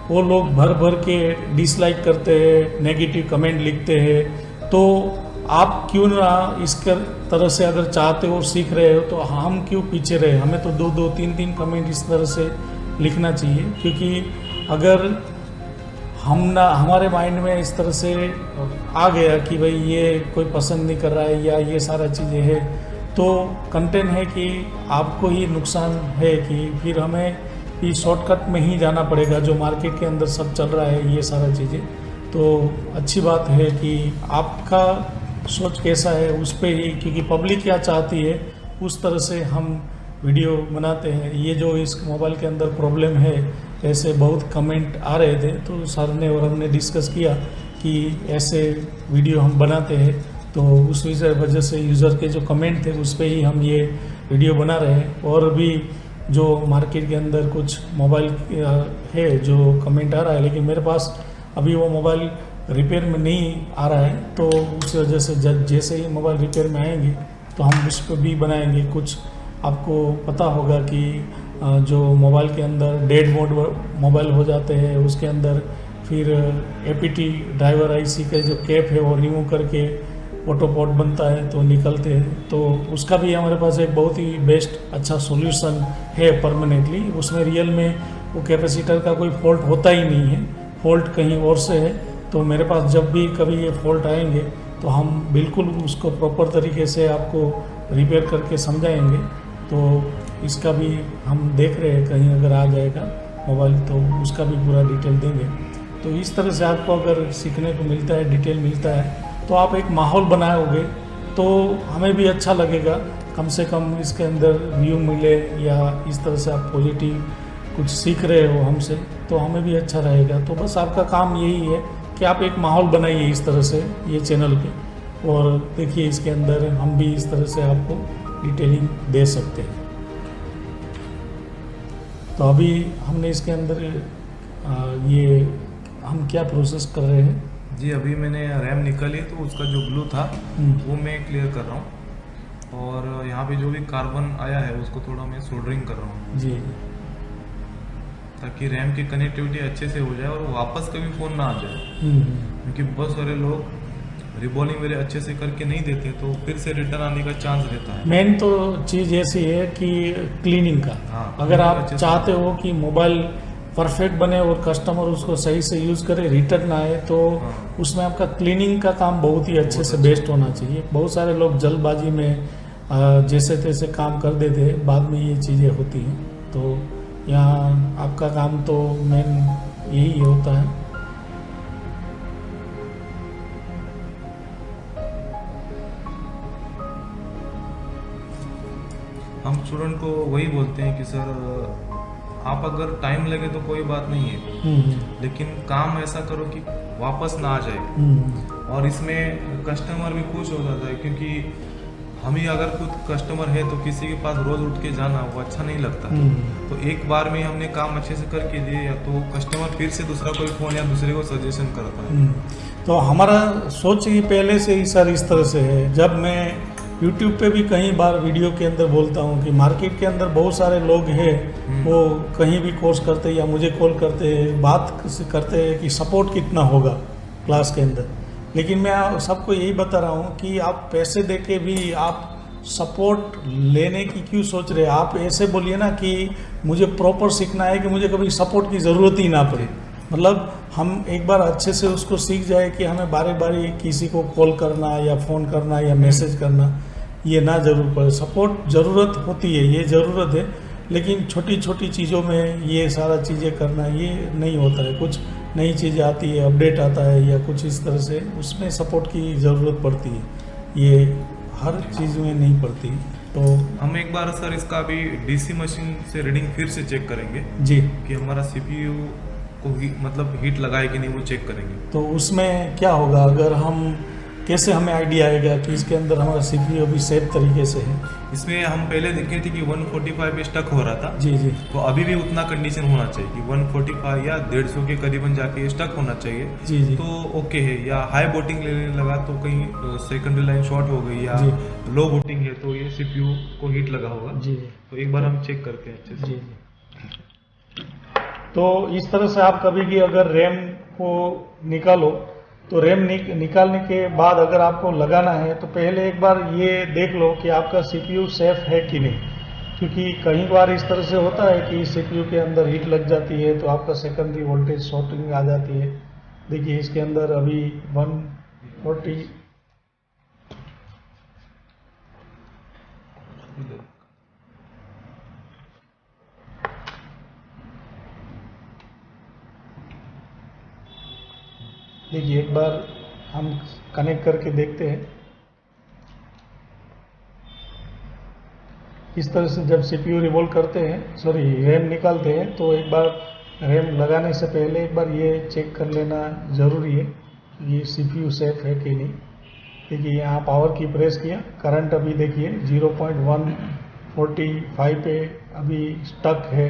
Speaker 2: वो लोग भर भर के डिसलाइक करते हैं, नेगेटिव कमेंट लिखते हैं। तो आप क्यों ना इस तरह से अगर चाहते हो, सीख रहे हो, तो हम क्यों पीछे रहे? हमें तो 2-2, 3-3 कमेंट इस तरह से लिखना चाहिए। क्योंकि अगर हमारे माइंड में इस तरह से आ गया कि भाई ये कोई पसंद नहीं कर रहा है या ये सारा चीज़ें है, तो कंटेंट है कि आपको ही नुकसान है कि फिर हमें ये शॉर्टकट में ही जाना पड़ेगा जो मार्केट के अंदर सब चल रहा है, ये सारा चीज़ें। तो अच्छी बात है कि आपका सोच कैसा है उस पे ही, क्योंकि पब्लिक क्या चाहती है उस तरह से हम वीडियो बनाते हैं। ये जो इस मोबाइल के अंदर प्रॉब्लम है ऐसे बहुत कमेंट आ रहे थे, तो सर ने और हमने डिस्कस किया कि ऐसे वीडियो हम बनाते हैं, तो उस वजह से यूज़र के जो कमेंट थे उस पर ही हम ये वीडियो बना रहे हैं। और भी जो मार्केट के अंदर कुछ मोबाइल है जो कमेंट आ रहा है, लेकिन मेरे पास अभी वो मोबाइल रिपेयर में नहीं आ रहा है, तो उस वजह से जैसे ही मोबाइल रिपेयर में आएंगे तो हम उस पर भी बनाएंगे। कुछ आपको पता होगा कि जो मोबाइल के अंदर डेड मोड मोबाइल हो जाते हैं, उसके अंदर फिर एपीटी ड्राइवर आईसी का जो कैप है वो रिमूव करके ऑटोपोर्ट बनता है तो निकलते हैं, तो उसका भी हमारे पास एक बहुत ही बेस्ट अच्छा सॉल्यूशन है परमानेंटली। उसमें रियल में वो कैपेसिटर का कोई फॉल्ट होता ही नहीं है, फॉल्ट कहीं और से है। तो मेरे पास जब भी कभी ये फॉल्ट आएंगे तो हम बिल्कुल उसको प्रॉपर तरीके से आपको रिपेयर करके समझाएंगे। तो इसका भी हम देख रहे हैं कहीं अगर आ जाएगा मोबाइल तो उसका भी पूरा डिटेल देंगे। तो इस तरह से आपको अगर सीखने को मिलता है, डिटेल मिलता है, तो आप एक माहौल बनाओगे तो हमें भी अच्छा लगेगा, कम से कम इसके अंदर व्यू मिले या इस तरह से आप पॉजिटिव कुछ सीख रहे हो हमसे, तो हमें भी अच्छा रहेगा। तो बस आपका काम यही है कि आप एक माहौल बनाइए इस तरह से ये चैनल पे, और देखिए इसके अंदर हम भी इस तरह से आपको डिटेलिंग दे सकते हैं। तो अभी हमने इसके अंदर ये हम क्या प्रोसेस कर रहे हैं
Speaker 3: जी, अभी मैंने रैम निकाली तो उसका जो ग्लू था वो मैं क्लियर कर रहा हूँ, और यहाँ पे जो भी कार्बन आया है उसको थोड़ा मैं सोल्डरिंग कर रहा हूँ
Speaker 2: जी,
Speaker 3: ताकि रैम की कनेक्टिविटी अच्छे से हो जाए और वापस कभी फ़ोन ना आ जाए। क्योंकि बहुत सारे लोग रिबॉलिंग मेरे अच्छे से करके नहीं देते तो फिर से रिटर्न आने का चांस रहता है।
Speaker 2: मेन तो चीज़ ऐसी है कि क्लीनिंग का,
Speaker 3: हाँ,
Speaker 2: अगर आप
Speaker 3: अच्छे से
Speaker 2: चाहते हो कि मोबाइल परफेक्ट बने और कस्टमर उसको सही से यूज़ करे, रिटर्न आए, तो उसमें आपका क्लीनिंग का काम बहुत ही अच्छे से बेस्ट होना चाहिए। बहुत सारे लोग जल्दबाजी में जैसे तैसे काम कर देते हैं, बाद में ये चीज़ें होती हैं। तो यहाँ आपका काम तो मेन यही होता है।
Speaker 3: हम स्टूडेंट को वही बोलते हैं कि सर आप अगर टाइम लगे तो कोई बात नहीं है, लेकिन काम ऐसा करो कि वापस ना आ जाए। और इसमें कस्टमर भी खुश हो जाता है, क्योंकि हम ही अगर खुद कस्टमर है तो किसी के पास रोज उठ के जाना वो अच्छा नहीं लगता। तो एक बार में हमने काम अच्छे से करके दिए या तो कस्टमर फिर से दूसरा कोई फ़ोन या दूसरे को सजेशन करता है।
Speaker 2: तो हमारा सोच ही पहले से ही सर इस तरह से है। जब मैं YouTube पे भी कई बार वीडियो के अंदर बोलता हूँ कि मार्केट के अंदर बहुत सारे लोग हैं, वो कहीं भी कोर्स करते हैं या मुझे कॉल करते हैं, बात करते हैं कि सपोर्ट कितना होगा क्लास के अंदर। लेकिन मैं सबको यही बता रहा हूँ कि आप पैसे दे के भी आप सपोर्ट लेने की क्यों सोच रहे हैं। आप ऐसे बोलिए ना कि मुझे प्रॉपर सीखना है कि मुझे कभी सपोर्ट की ज़रूरत ही ना पड़े। मतलब हम एक बार अच्छे से उसको सीख जाए कि हमें बारी बारी किसी को कॉल करना या फ़ोन करना या मैसेज करना ये ना ज़रूर पड़े। सपोर्ट ज़रूरत होती है, ये ज़रूरत है, लेकिन छोटी छोटी चीज़ों में ये सारा चीज़ें करना ये नहीं होता है। कुछ नई चीज़ आती है, अपडेट आता है या कुछ इस तरह से, उसमें सपोर्ट की ज़रूरत पड़ती है, ये हर चीज़ में नहीं पड़ती। तो
Speaker 3: हम एक बार सर इसका अभी डीसी मशीन से रीडिंग फिर से चेक करेंगे
Speaker 2: जी,
Speaker 3: कि हमारा सीपीयू को मतलब हीट लगाए कि नहीं, वो चेक करेंगे।
Speaker 2: तो उसमें क्या होगा, अगर हम कैसे हमें आइडिया आएगा कि इसके अंदर हमारा सीपीयू भी सेफ तरीके से है।
Speaker 3: इसमें हम पहले देखे थे कि 145 पे स्टक हो रहा था।
Speaker 2: जी जी,
Speaker 3: तो अभी भी उतना कंडीशन होना चाहिए कि 145 या 150 के करीबन जाके स्टक होना चाहिए।
Speaker 2: जी जी,
Speaker 3: तो ओके है। या हाई बोटिंग लेने लगा तो कहीं सेकेंडरी लाइन शॉर्ट हो गई, या लो बोटिंग है तो ये सीपीयू को हीट लगा होगा।
Speaker 2: जी,
Speaker 3: तो एक बार हम चेक करते हैं अच्छे से।
Speaker 2: जी। तो इस तरह से आप कभी भी अगर रैम को निकालो तो रैम निकालने के बाद अगर आपको लगाना है तो पहले एक बार ये देख लो कि आपका सीपीयू सेफ है कि नहीं। क्योंकि कई बार इस तरह से होता है कि सीपीयू के अंदर हीट लग जाती है तो आपका सेकेंडरी वोल्टेज शॉर्टिंग आ जाती है। देखिए इसके अंदर अभी 140 देखिए एक बार हम कनेक्ट करके देखते हैं। इस तरह से जब सीपीयू रिवॉल्व करते हैं, सॉरी रैम निकालते हैं, तो एक बार रैम लगाने से पहले एक बार ये चेक कर लेना ज़रूरी है कि ये CPU सेफ है कि नहीं। देखिए यहाँ पावर की प्रेस किया, करंट अभी देखिए 0.145 पे अभी स्टक है,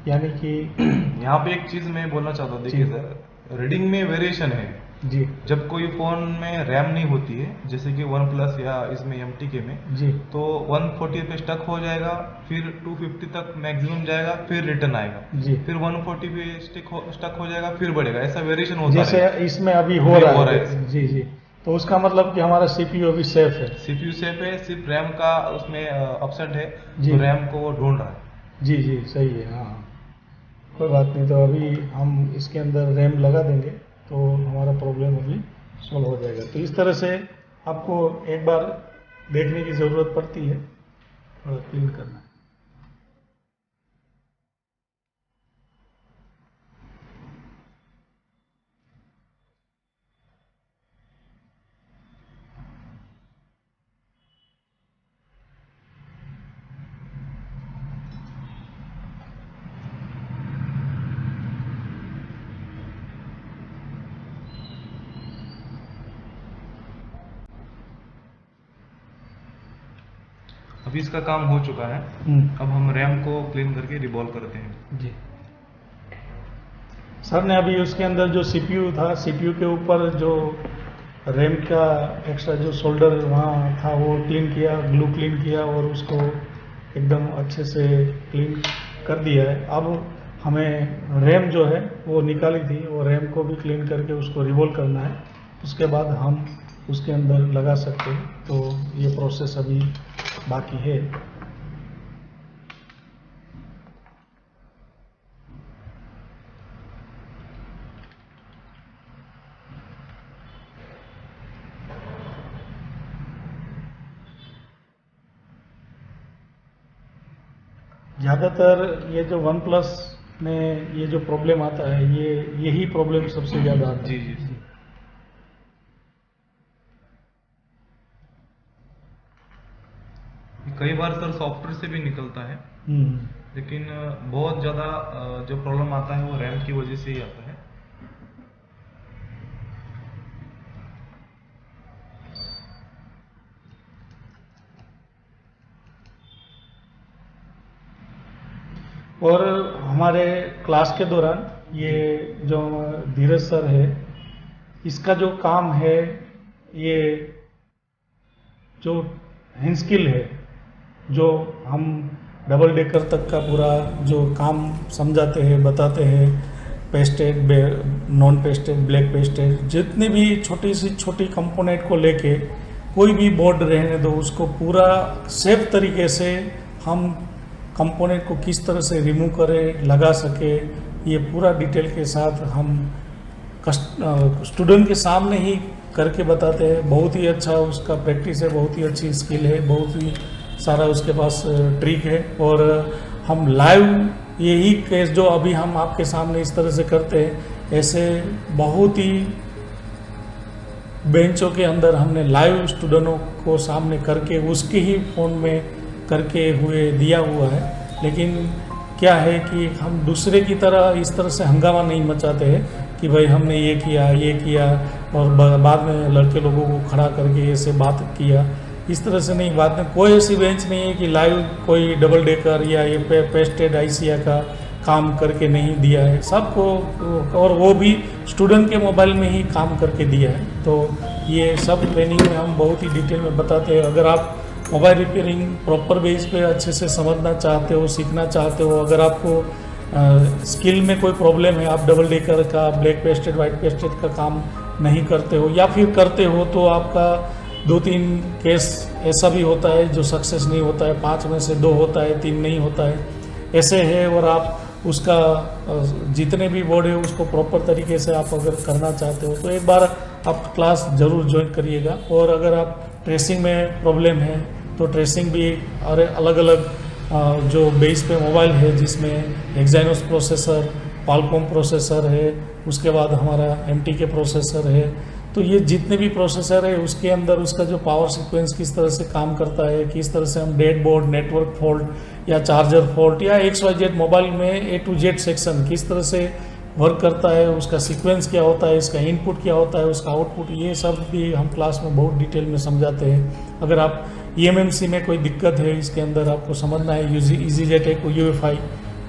Speaker 2: यानी कि
Speaker 3: यहाँ पे एक चीज मैं बोलना चाहता हूँ, देखिए सर, रीडिंग में वेरिएशन है
Speaker 2: जी
Speaker 3: जब कोई फोन में रैम नहीं होती है, जैसे कि वन प्लस या इसमें MTK में,
Speaker 2: जी
Speaker 3: तो 140 पे स्टक हो जाएगा, फिर 250 तक मैक्सिमम जाएगा, फिर रिटर्न आएगा,
Speaker 2: जी
Speaker 3: फिर 140 पे स्टक हो जाएगा, फिर बढ़ेगा, ऐसा वेरिएशन होता
Speaker 2: जैसे
Speaker 3: है।
Speaker 2: इसमें अभी हो रहा है। जी जी, तो उसका मतलब कि हमारा CPU अभी सेफ है।
Speaker 3: CPU सेफ है, सिर्फ रैम का उसमें अपसेट है,
Speaker 2: जी।
Speaker 3: तो रैम को वो ढूंढ रहा है।
Speaker 2: जी जी सही है, हाँ कोई बात नहीं। तो अभी हम इसके अंदर रैम लगा देंगे तो हमारा प्रॉब्लम अभी सॉल्व हो जाएगा। तो इस तरह से आपको एक बार देखने की ज़रूरत पड़ती है, थोड़ा क्लीन करना।
Speaker 3: अभी इसका काम हो चुका है। अब हम रैम को क्लीन करके रिवॉल्व करते हैं।
Speaker 2: जी, सर ने अभी उसके अंदर जो CPU था, CPU के ऊपर जो रैम का एक्स्ट्रा जो शोल्डर वहाँ था वो क्लीन किया, ग्लू क्लीन किया और उसको एकदम अच्छे से क्लीन कर दिया है। अब हमें रैम जो है वो निकाली थी, वो रैम को भी क्लीन करके उसको रिवॉल्व करना है, उसके बाद हम उसके अंदर लगा सकते हैं। तो ये प्रोसेस अभी बाकी है। ज़्यादातर ये जो वन प्लस में ये जो प्रॉब्लम आता है, यही प्रॉब्लम सबसे ज़्यादा आता है।
Speaker 3: जी। कई बार सर सॉफ्टवेयर से भी निकलता है, लेकिन बहुत ज़्यादा जो प्रॉब्लम आता है वो रैम की वजह से ही आता है।
Speaker 2: और हमारे क्लास के दौरान ये जो धीरज सर है, इसका जो काम है, ये जो हैंड स्किल है, जो हम डबल डेकर तक का पूरा जो काम समझाते हैं, बताते हैं, pasted, non pasted, black pasted, जितनी भी छोटी सी छोटी कंपोनेंट को लेके कोई भी बोर्ड रहने दो, उसको पूरा सेफ तरीके से हम कंपोनेंट को किस तरह से रिमूव करें, लगा सके, ये पूरा डिटेल के साथ हम स्टूडेंट के सामने ही करके बताते हैं। बहुत ही अच्छा उसका प्रैक्टिस है, बहुत ही अच्छी स्किल है, बहुत ही सारा उसके पास ट्रिक है। और हम लाइव यही केस जो अभी हम आपके सामने इस तरह से करते हैं, ऐसे बहुत ही बेंचों के अंदर हमने लाइव स्टूडेंटों को सामने करके उसके ही फ़ोन में करके हुए दिया हुआ है। लेकिन क्या है कि हम दूसरे की तरह इस तरह से हंगामा नहीं मचाते हैं कि भाई हमने ये किया और बाद में लड़के लोगों को खड़ा करके ऐसे बात किया, इस तरह से नहीं। बाद में कोई ऐसी बेंच नहीं है कि लाइव कोई डबल डेकर या ये पेस्टेड आईसीआ का काम करके नहीं दिया है सबको, और वो भी स्टूडेंट के मोबाइल में ही काम करके दिया है। तो ये सब ट्रेनिंग में हम बहुत ही डिटेल में बताते हैं। अगर आप मोबाइल रिपेयरिंग प्रॉपर बेस पे अच्छे से समझना चाहते हो, सीखना चाहते हो, अगर आपको स्किल में कोई प्रॉब्लम है, आप डबल डेकर का, ब्लैक पेस्टेड, वाइट पेस्टेड का काम नहीं करते हो, या फिर करते हो तो आपका 2-3 केस ऐसा भी होता है जो सक्सेस नहीं होता है, 5 में से 2 होता है, 3 नहीं होता है, ऐसे है। और आप उसका जितने भी बोर्ड है उसको प्रॉपर तरीके से आप अगर करना चाहते हो तो एक बार आप क्लास ज़रूर ज्वाइन करिएगा। और अगर आप ट्रेसिंग में प्रॉब्लम है तो ट्रेसिंग भी और अलग अलग जो बेस पे मोबाइल है जिसमें एक्साइनोस प्रोसेसर, क्वालकॉम प्रोसेसर है, उसके बाद हमारा MTK प्रोसेसर है, तो ये जितने भी प्रोसेसर है उसके अंदर उसका जो पावर सीक्वेंस किस तरह से काम करता है, किस तरह से हम डेड बोर्ड, नेटवर्क फॉल्ट या चार्जर फॉल्ट या XYZ मोबाइल में A to Z सेक्शन किस तरह से वर्क करता है, उसका सीक्वेंस क्या होता है, इसका इनपुट क्या होता है, उसका आउटपुट, ये सब भी हम क्लास में बहुत डिटेल में समझाते हैं। अगर आप EMMC में कोई दिक्कत है, इसके अंदर आपको समझना है, EasyJet है, कोई UEFI,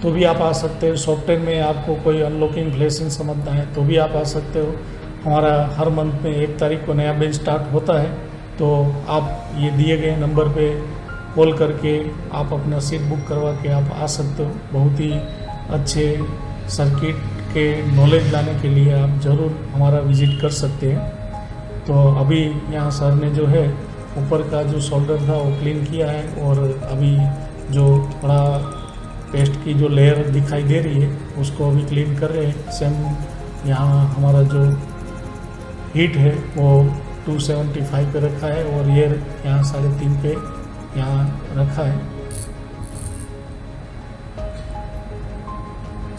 Speaker 2: तो भी आप आ सकते हो। सॉफ्टवेयर में आपको कोई अनलॉकिंग फ्लैशिंग समझना है तो भी आप आ सकते हो। हमारा हर मंथ में 1 तारीख को नया बैच स्टार्ट होता है, तो आप ये दिए गए नंबर पे कॉल करके आप अपना सीट बुक करवा के आप आ सकते हो। बहुत ही अच्छे सर्किट के नॉलेज लाने के लिए आप ज़रूर हमारा विजिट कर सकते हैं। तो अभी यहाँ सर ने जो है ऊपर का जो सोल्डर था वो क्लीन किया है, और अभी जो थोड़ा पेस्ट की जो लेयर दिखाई दे रही है उसको अभी क्लीन कर रहे हैं। सेम यहाँ हमारा जो हीट है वो 275 पे रखा है, और ये यहाँ 3.5 पे यहाँ रखा है।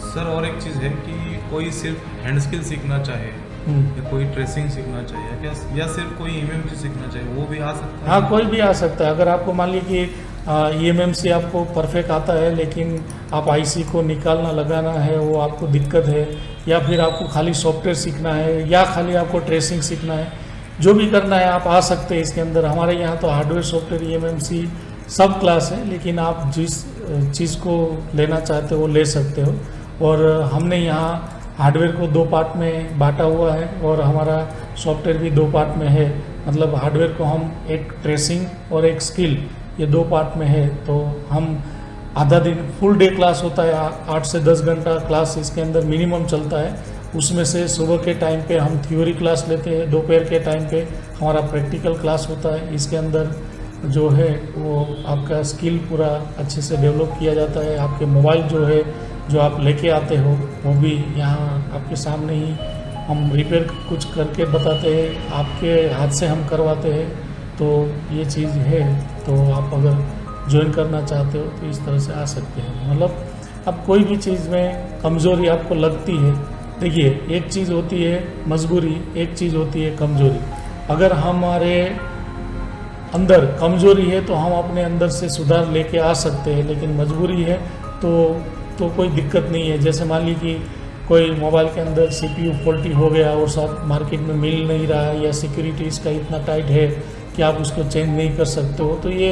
Speaker 3: सर और एक चीज़ है कि कोई सिर्फ हैंड स्किल सीखना चाहे या कोई ट्रेसिंग सीखना चाहिए या सिर्फ कोई EMMC सीखना चाहिए, वो भी आ सकता है?
Speaker 2: हाँ, कोई भी आ सकता है। अगर आपको मान लीजिए कि EMMC आपको परफेक्ट आता है, लेकिन आप IC को निकालना लगाना है वो आपको दिक्कत है, या फिर आपको खाली सॉफ्टवेयर सीखना है, या खाली आपको ट्रेसिंग सीखना है, जो भी करना है आप आ सकते हैं इसके अंदर। हमारे यहाँ तो हार्डवेयर, सॉफ्टवेयर, EMMC सब क्लास है, लेकिन आप जिस चीज़ को लेना चाहते हो वो ले सकते हो। और हमने यहाँ हार्डवेयर को 2 पार्ट में बांटा हुआ है, और हमारा सॉफ्टवेयर भी 2 पार्ट में है। मतलब हार्डवेयर को हम एक ट्रेसिंग और एक स्किल, ये 2 पार्ट में है। तो हम आधा दिन फुल डे क्लास होता है, 8 से 10 घंटा क्लास इसके अंदर मिनिमम चलता है। उसमें से सुबह के टाइम पे हम थ्योरी क्लास लेते हैं, दोपहर के टाइम पे हमारा प्रैक्टिकल क्लास होता है। इसके अंदर जो है वो आपका स्किल पूरा अच्छे से डेवलप किया जाता है। आपके मोबाइल जो है जो आप लेके आते हो वो भी यहाँ आपके सामने ही हम रिपेयर कुछ करके बताते हैं, आपके हाथ से हम करवाते हैं। तो ये चीज़ है, तो आप अगर ज्वाइन करना चाहते हो तो इस तरह से आ सकते हैं। मतलब अब कोई भी चीज़ में कमज़ोरी आपको लगती है, देखिए एक चीज़ होती है मजबूरी, एक चीज़ होती है कमज़ोरी। अगर हमारे अंदर कमज़ोरी है तो हम अपने अंदर से सुधार लेके आ सकते हैं, लेकिन मजबूरी है तो कोई दिक्कत नहीं है। जैसे मान लीजिए कि कोई मोबाइल के अंदर CPU फॉल्टी हो गया और साथ मार्केट में मिल नहीं रहा है, या सिक्योरिटी इसका इतना टाइट है कि आप उसको चेंज नहीं कर सकते हो, तो ये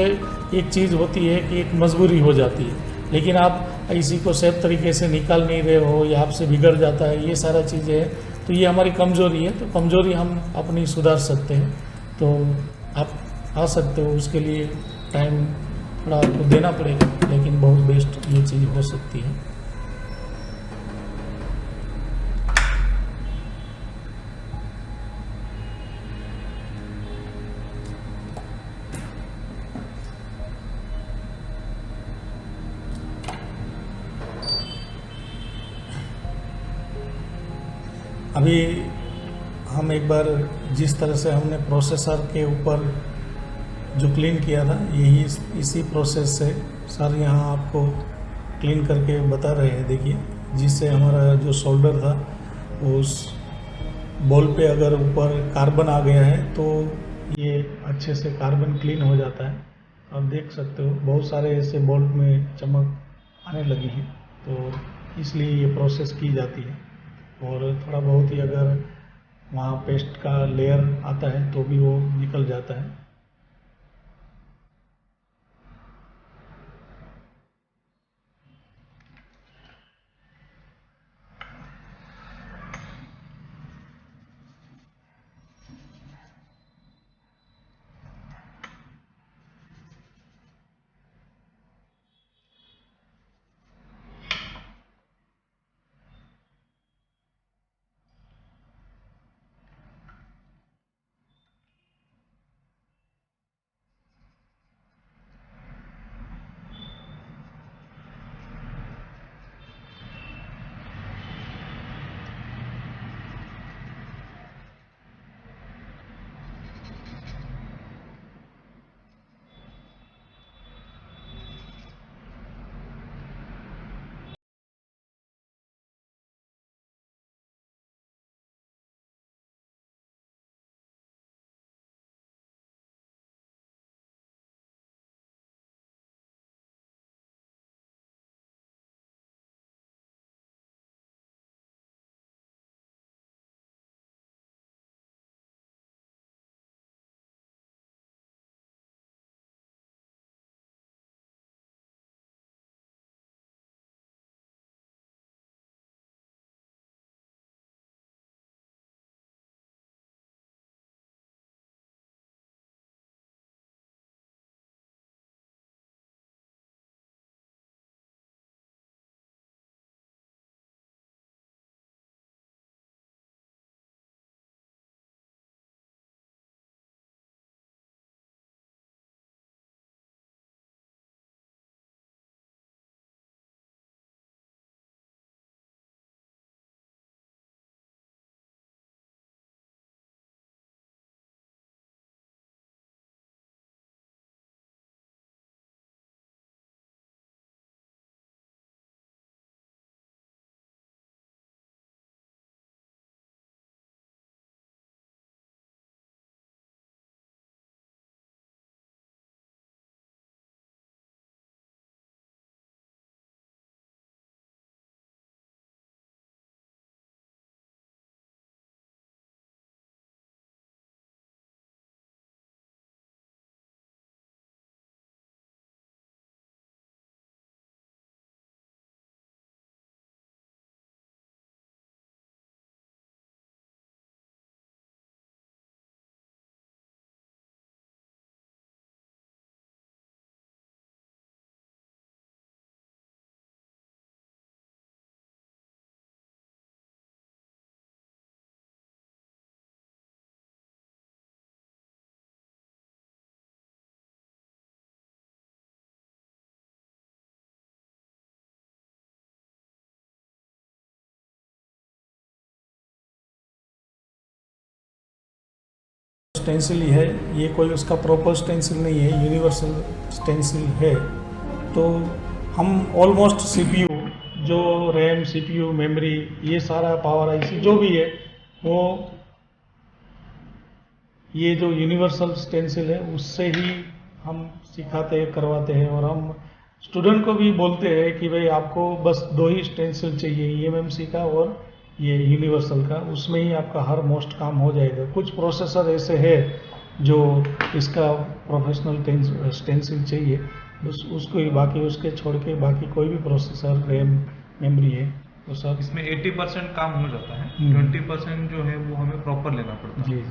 Speaker 2: एक चीज़ होती है कि एक मजबूरी हो जाती है। लेकिन आप इसी को सेफ तरीके से निकाल नहीं रहे हो या आपसे बिगड़ जाता है, ये सारा चीज़ें हैं, तो ये हमारी कमज़ोरी है। तो कमज़ोरी हम अपनी सुधार सकते हैं, तो आप आ सकते हो। उसके लिए टाइम थोड़ा आपको देना पड़ेगा, लेकिन बहुत बेस्ट ये चीज़ हो सकती है। अभी हम एक बार जिस तरह से हमने प्रोसेसर के ऊपर जो क्लीन किया था, यही इसी प्रोसेस से सर यहाँ आपको क्लीन करके बता रहे हैं। देखिए, जिससे हमारा जो सोल्डर था उस बॉल पे अगर ऊपर कार्बन आ गया है तो ये अच्छे से कार्बन क्लीन हो जाता है। आप देख सकते हो बहुत सारे ऐसे बॉल में चमक आने लगी है, तो इसलिए ये प्रोसेस की जाती है। और थोड़ा बहुत ही अगर वहाँ पेस्ट का लेयर आता है तो भी वो निकल जाता है। स्टेंसिल है, ये कोई उसका प्रॉपर स्टेंसिल नहीं है, यूनिवर्सल स्टेंसिल है। तो हम ऑलमोस्ट सीपीयू, जो रैम, सीपीयू, मेमोरी, ये सारा पावर आईसी जो भी है, वो ये जो यूनिवर्सल स्टेंसिल है उससे ही हम सिखाते हैं, करवाते हैं। और हम स्टूडेंट को भी बोलते हैं कि भाई आपको बस 2 ही स्टेंसिल चाहिए, ईएमएमसी का और ये यूनिवर्सल का, उसमें ही आपका हर मोस्ट काम हो जाएगा। कुछ प्रोसेसर ऐसे है जो इसका प्रोफेशनल स्टेंसिल चाहिए, बस उसको ही, बाकी उसके छोड़ के बाकी कोई भी प्रोसेसर, रैम, मेमोरी है वो सब
Speaker 3: इसमें 80% काम हो जाता है, 20% जो है वो हमें प्रॉपर लेना पड़ता है।
Speaker 2: जी जी।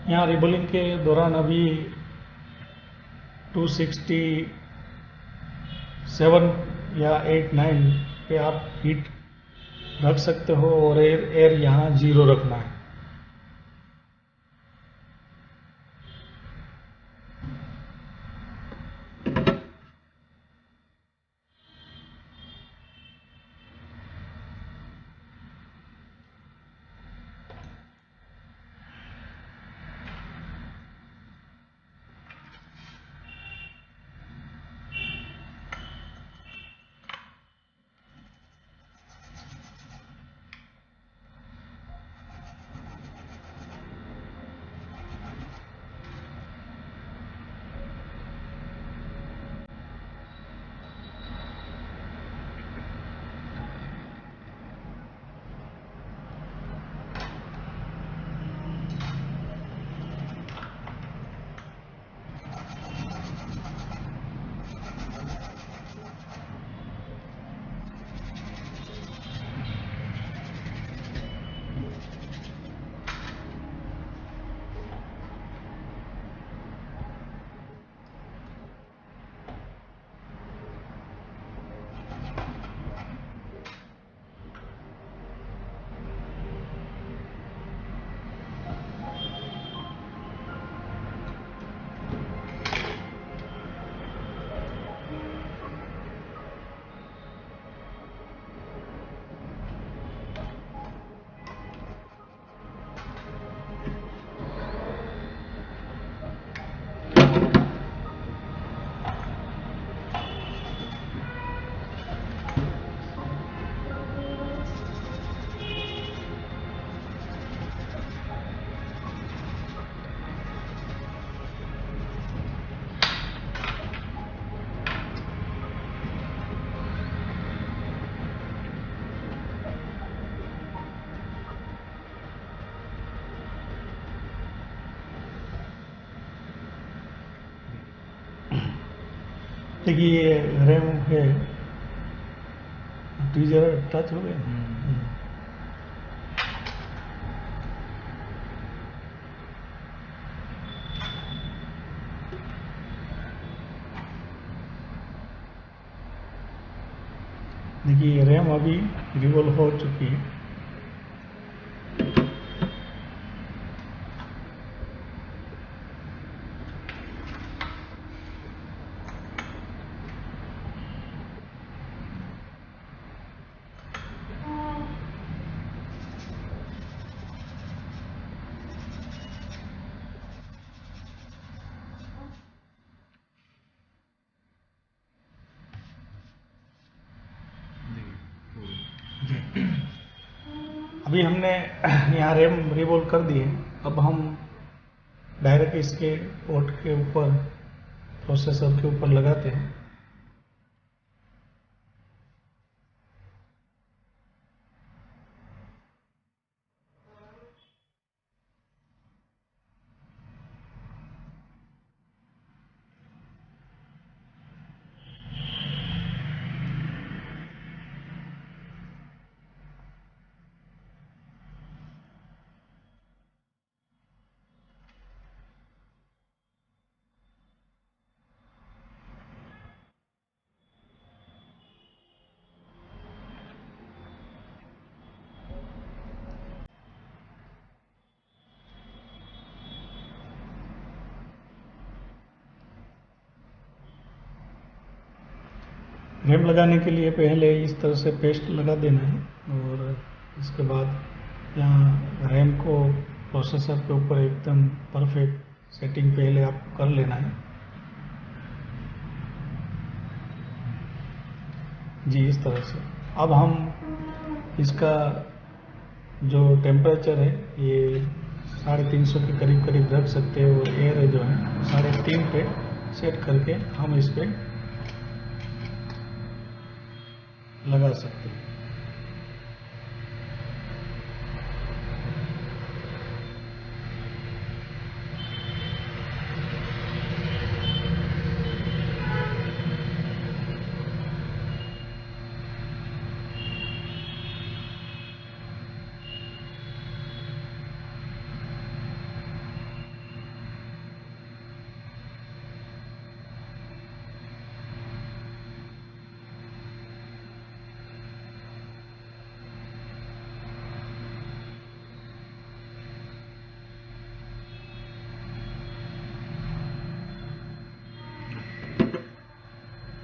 Speaker 2: यहाँ रिबलिंग के दौरान अभी 267 या 8-9 पे आप हीट रख सकते हो, और एयर यहाँ 0 रखना है। देखिए ये रैम है, टीजर टच हो गया। देखिए रैम अभी रिवॉल्व हो चुकी है। अभी हमने यहाँ रैम रिवॉल्व कर दी है। अब हम डायरेक्ट इसके पोर्ट के ऊपर, प्रोसेसर के ऊपर लगाते हैं। रैम लगाने के लिए पहले इस तरह से पेस्ट लगा देना है और इसके बाद यहाँ रैम को प्रोसेसर के ऊपर एकदम परफेक्ट सेटिंग पहले आपको कर लेना है। जी इस तरह से। अब हम इसका जो टेम्परेचर है ये 350 के करीब करीब रख सकते हैं और एयर जो है 3.5 पे सेट करके हम इस पर लगा सकते हैं।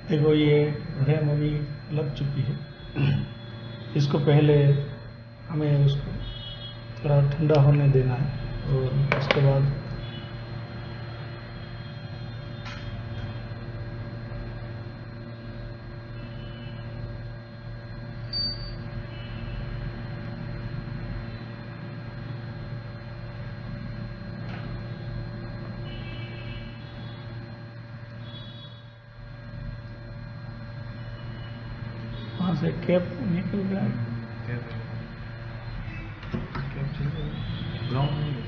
Speaker 2: देखो ये रैम अभी लग चुकी है। इसको पहले हमें उसको थोड़ा ठंडा होने देना है और उसके बाद वहाँ से कैप निकल गया है।
Speaker 3: ग्राउंड नहीं है।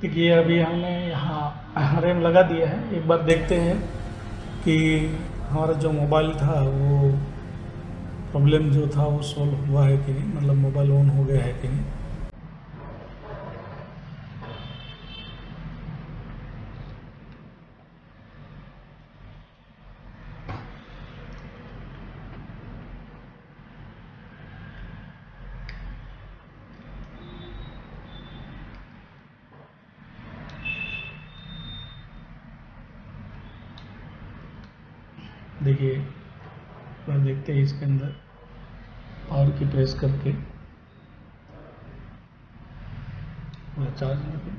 Speaker 2: देखिए अभी हमने यहाँ रैम लगा दिया है। एक बार देखते हैं कि हमारा जो मोबाइल था वो प्रॉब्लम जो था वो सॉल्व हुआ है कि नहीं, मतलब मोबाइल ऑन हो गया है कि नहीं। देखिए पर देखते हैं इसके अंदर पावर की प्रेस करके पूरा चार्ज लगे।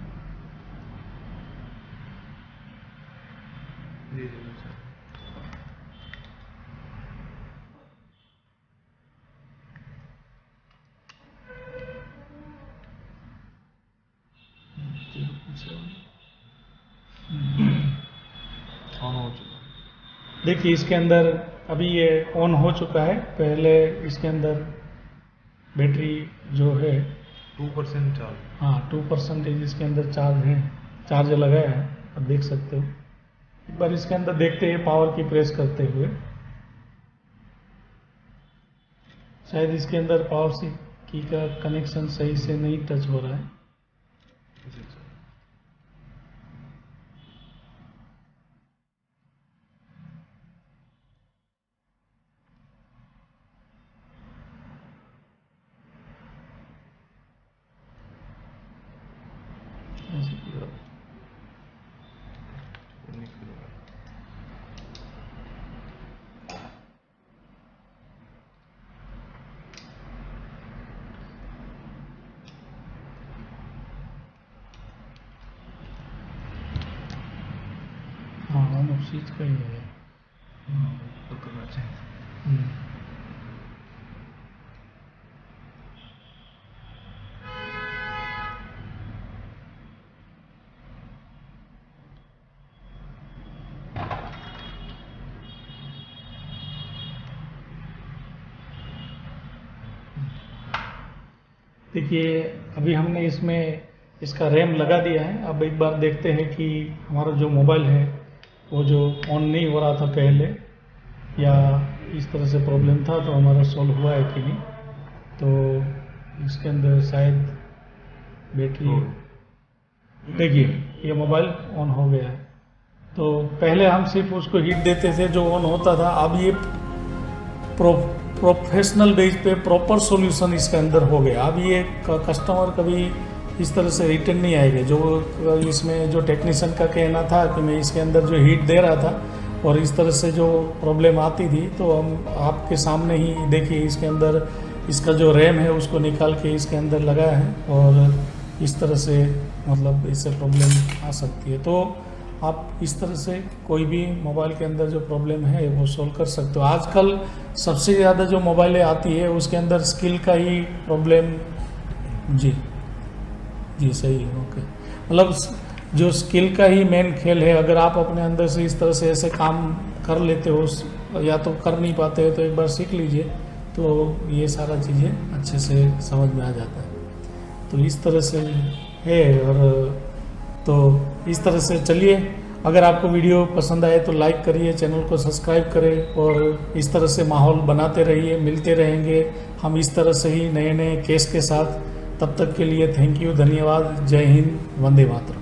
Speaker 3: जी जी सर। ऑन हो चुका।
Speaker 2: देखिए इसके अंदर अभी ये ऑन हो चुका है। पहले इसके अंदर बैटरी जो है
Speaker 3: 2% चार्ज।
Speaker 2: हाँ 2% इसके अंदर चार्ज है, चार्ज लगाया है। अब देख सकते हो। एक बार इसके अंदर देखते हैं पावर की प्रेस करते हुए। शायद इसके अंदर पावर सी की का कनेक्शन सही से नहीं टच हो रहा है।
Speaker 3: जी सर।
Speaker 2: हाँ ऑन ऑफ स्विच का ही है।
Speaker 3: तो करना चाहिए।
Speaker 2: देखिए अभी हमने इसमें इसका रैम लगा दिया है। अब एक बार देखते हैं कि हमारा जो मोबाइल है वो जो ऑन नहीं हो रहा था पहले, या इस तरह से प्रॉब्लम था तो हमारा सॉल्व हुआ है कि नहीं। तो इसके अंदर शायद बैटरी, देखिए ये मोबाइल ऑन हो गया है। तो पहले हम सिर्फ उसको हीट देते थे जो ऑन होता था, अब ये प्रोफेशनल बेस पे प्रॉपर सॉल्यूशन इसके अंदर हो गया। अब ये कस्टमर कभी इस तरह से रिटर्न नहीं आएगा। जो इसमें जो टेक्नीशियन का कहना था कि मैं इसके अंदर जो हीट दे रहा था और इस तरह से जो प्रॉब्लम आती थी, तो हम आपके सामने ही देखिए इसके अंदर इसका जो रैम है उसको निकाल के इसके अंदर लगाया है, और इस तरह से मतलब इससे प्रॉब्लम आ सकती है। तो आप इस तरह से कोई भी मोबाइल के अंदर जो प्रॉब्लम है वो सोल्व कर सकते हो। आजकल सबसे ज़्यादा जो मोबाइलें आती है उसके अंदर स्किल का ही प्रॉब्लम, जी सही है, ओके, मतलब जो स्किल का ही मेन खेल है। अगर आप अपने अंदर से इस तरह से ऐसे काम कर लेते हो या तो कर नहीं पाते हो तो एक बार सीख लीजिए, तो ये सारा चीज़ें अच्छे से समझ में आ जाता है। तो इस तरह से है। और तो इस तरह से चलिए, अगर आपको वीडियो पसंद आए तो लाइक करिए, चैनल को सब्सक्राइब करें, और इस तरह से माहौल बनाते रहिए। मिलते रहेंगे हम इस तरह से ही नए नए केस के साथ। तब तक के लिए थैंक यू, धन्यवाद, जय हिंद, वंदे मातरम।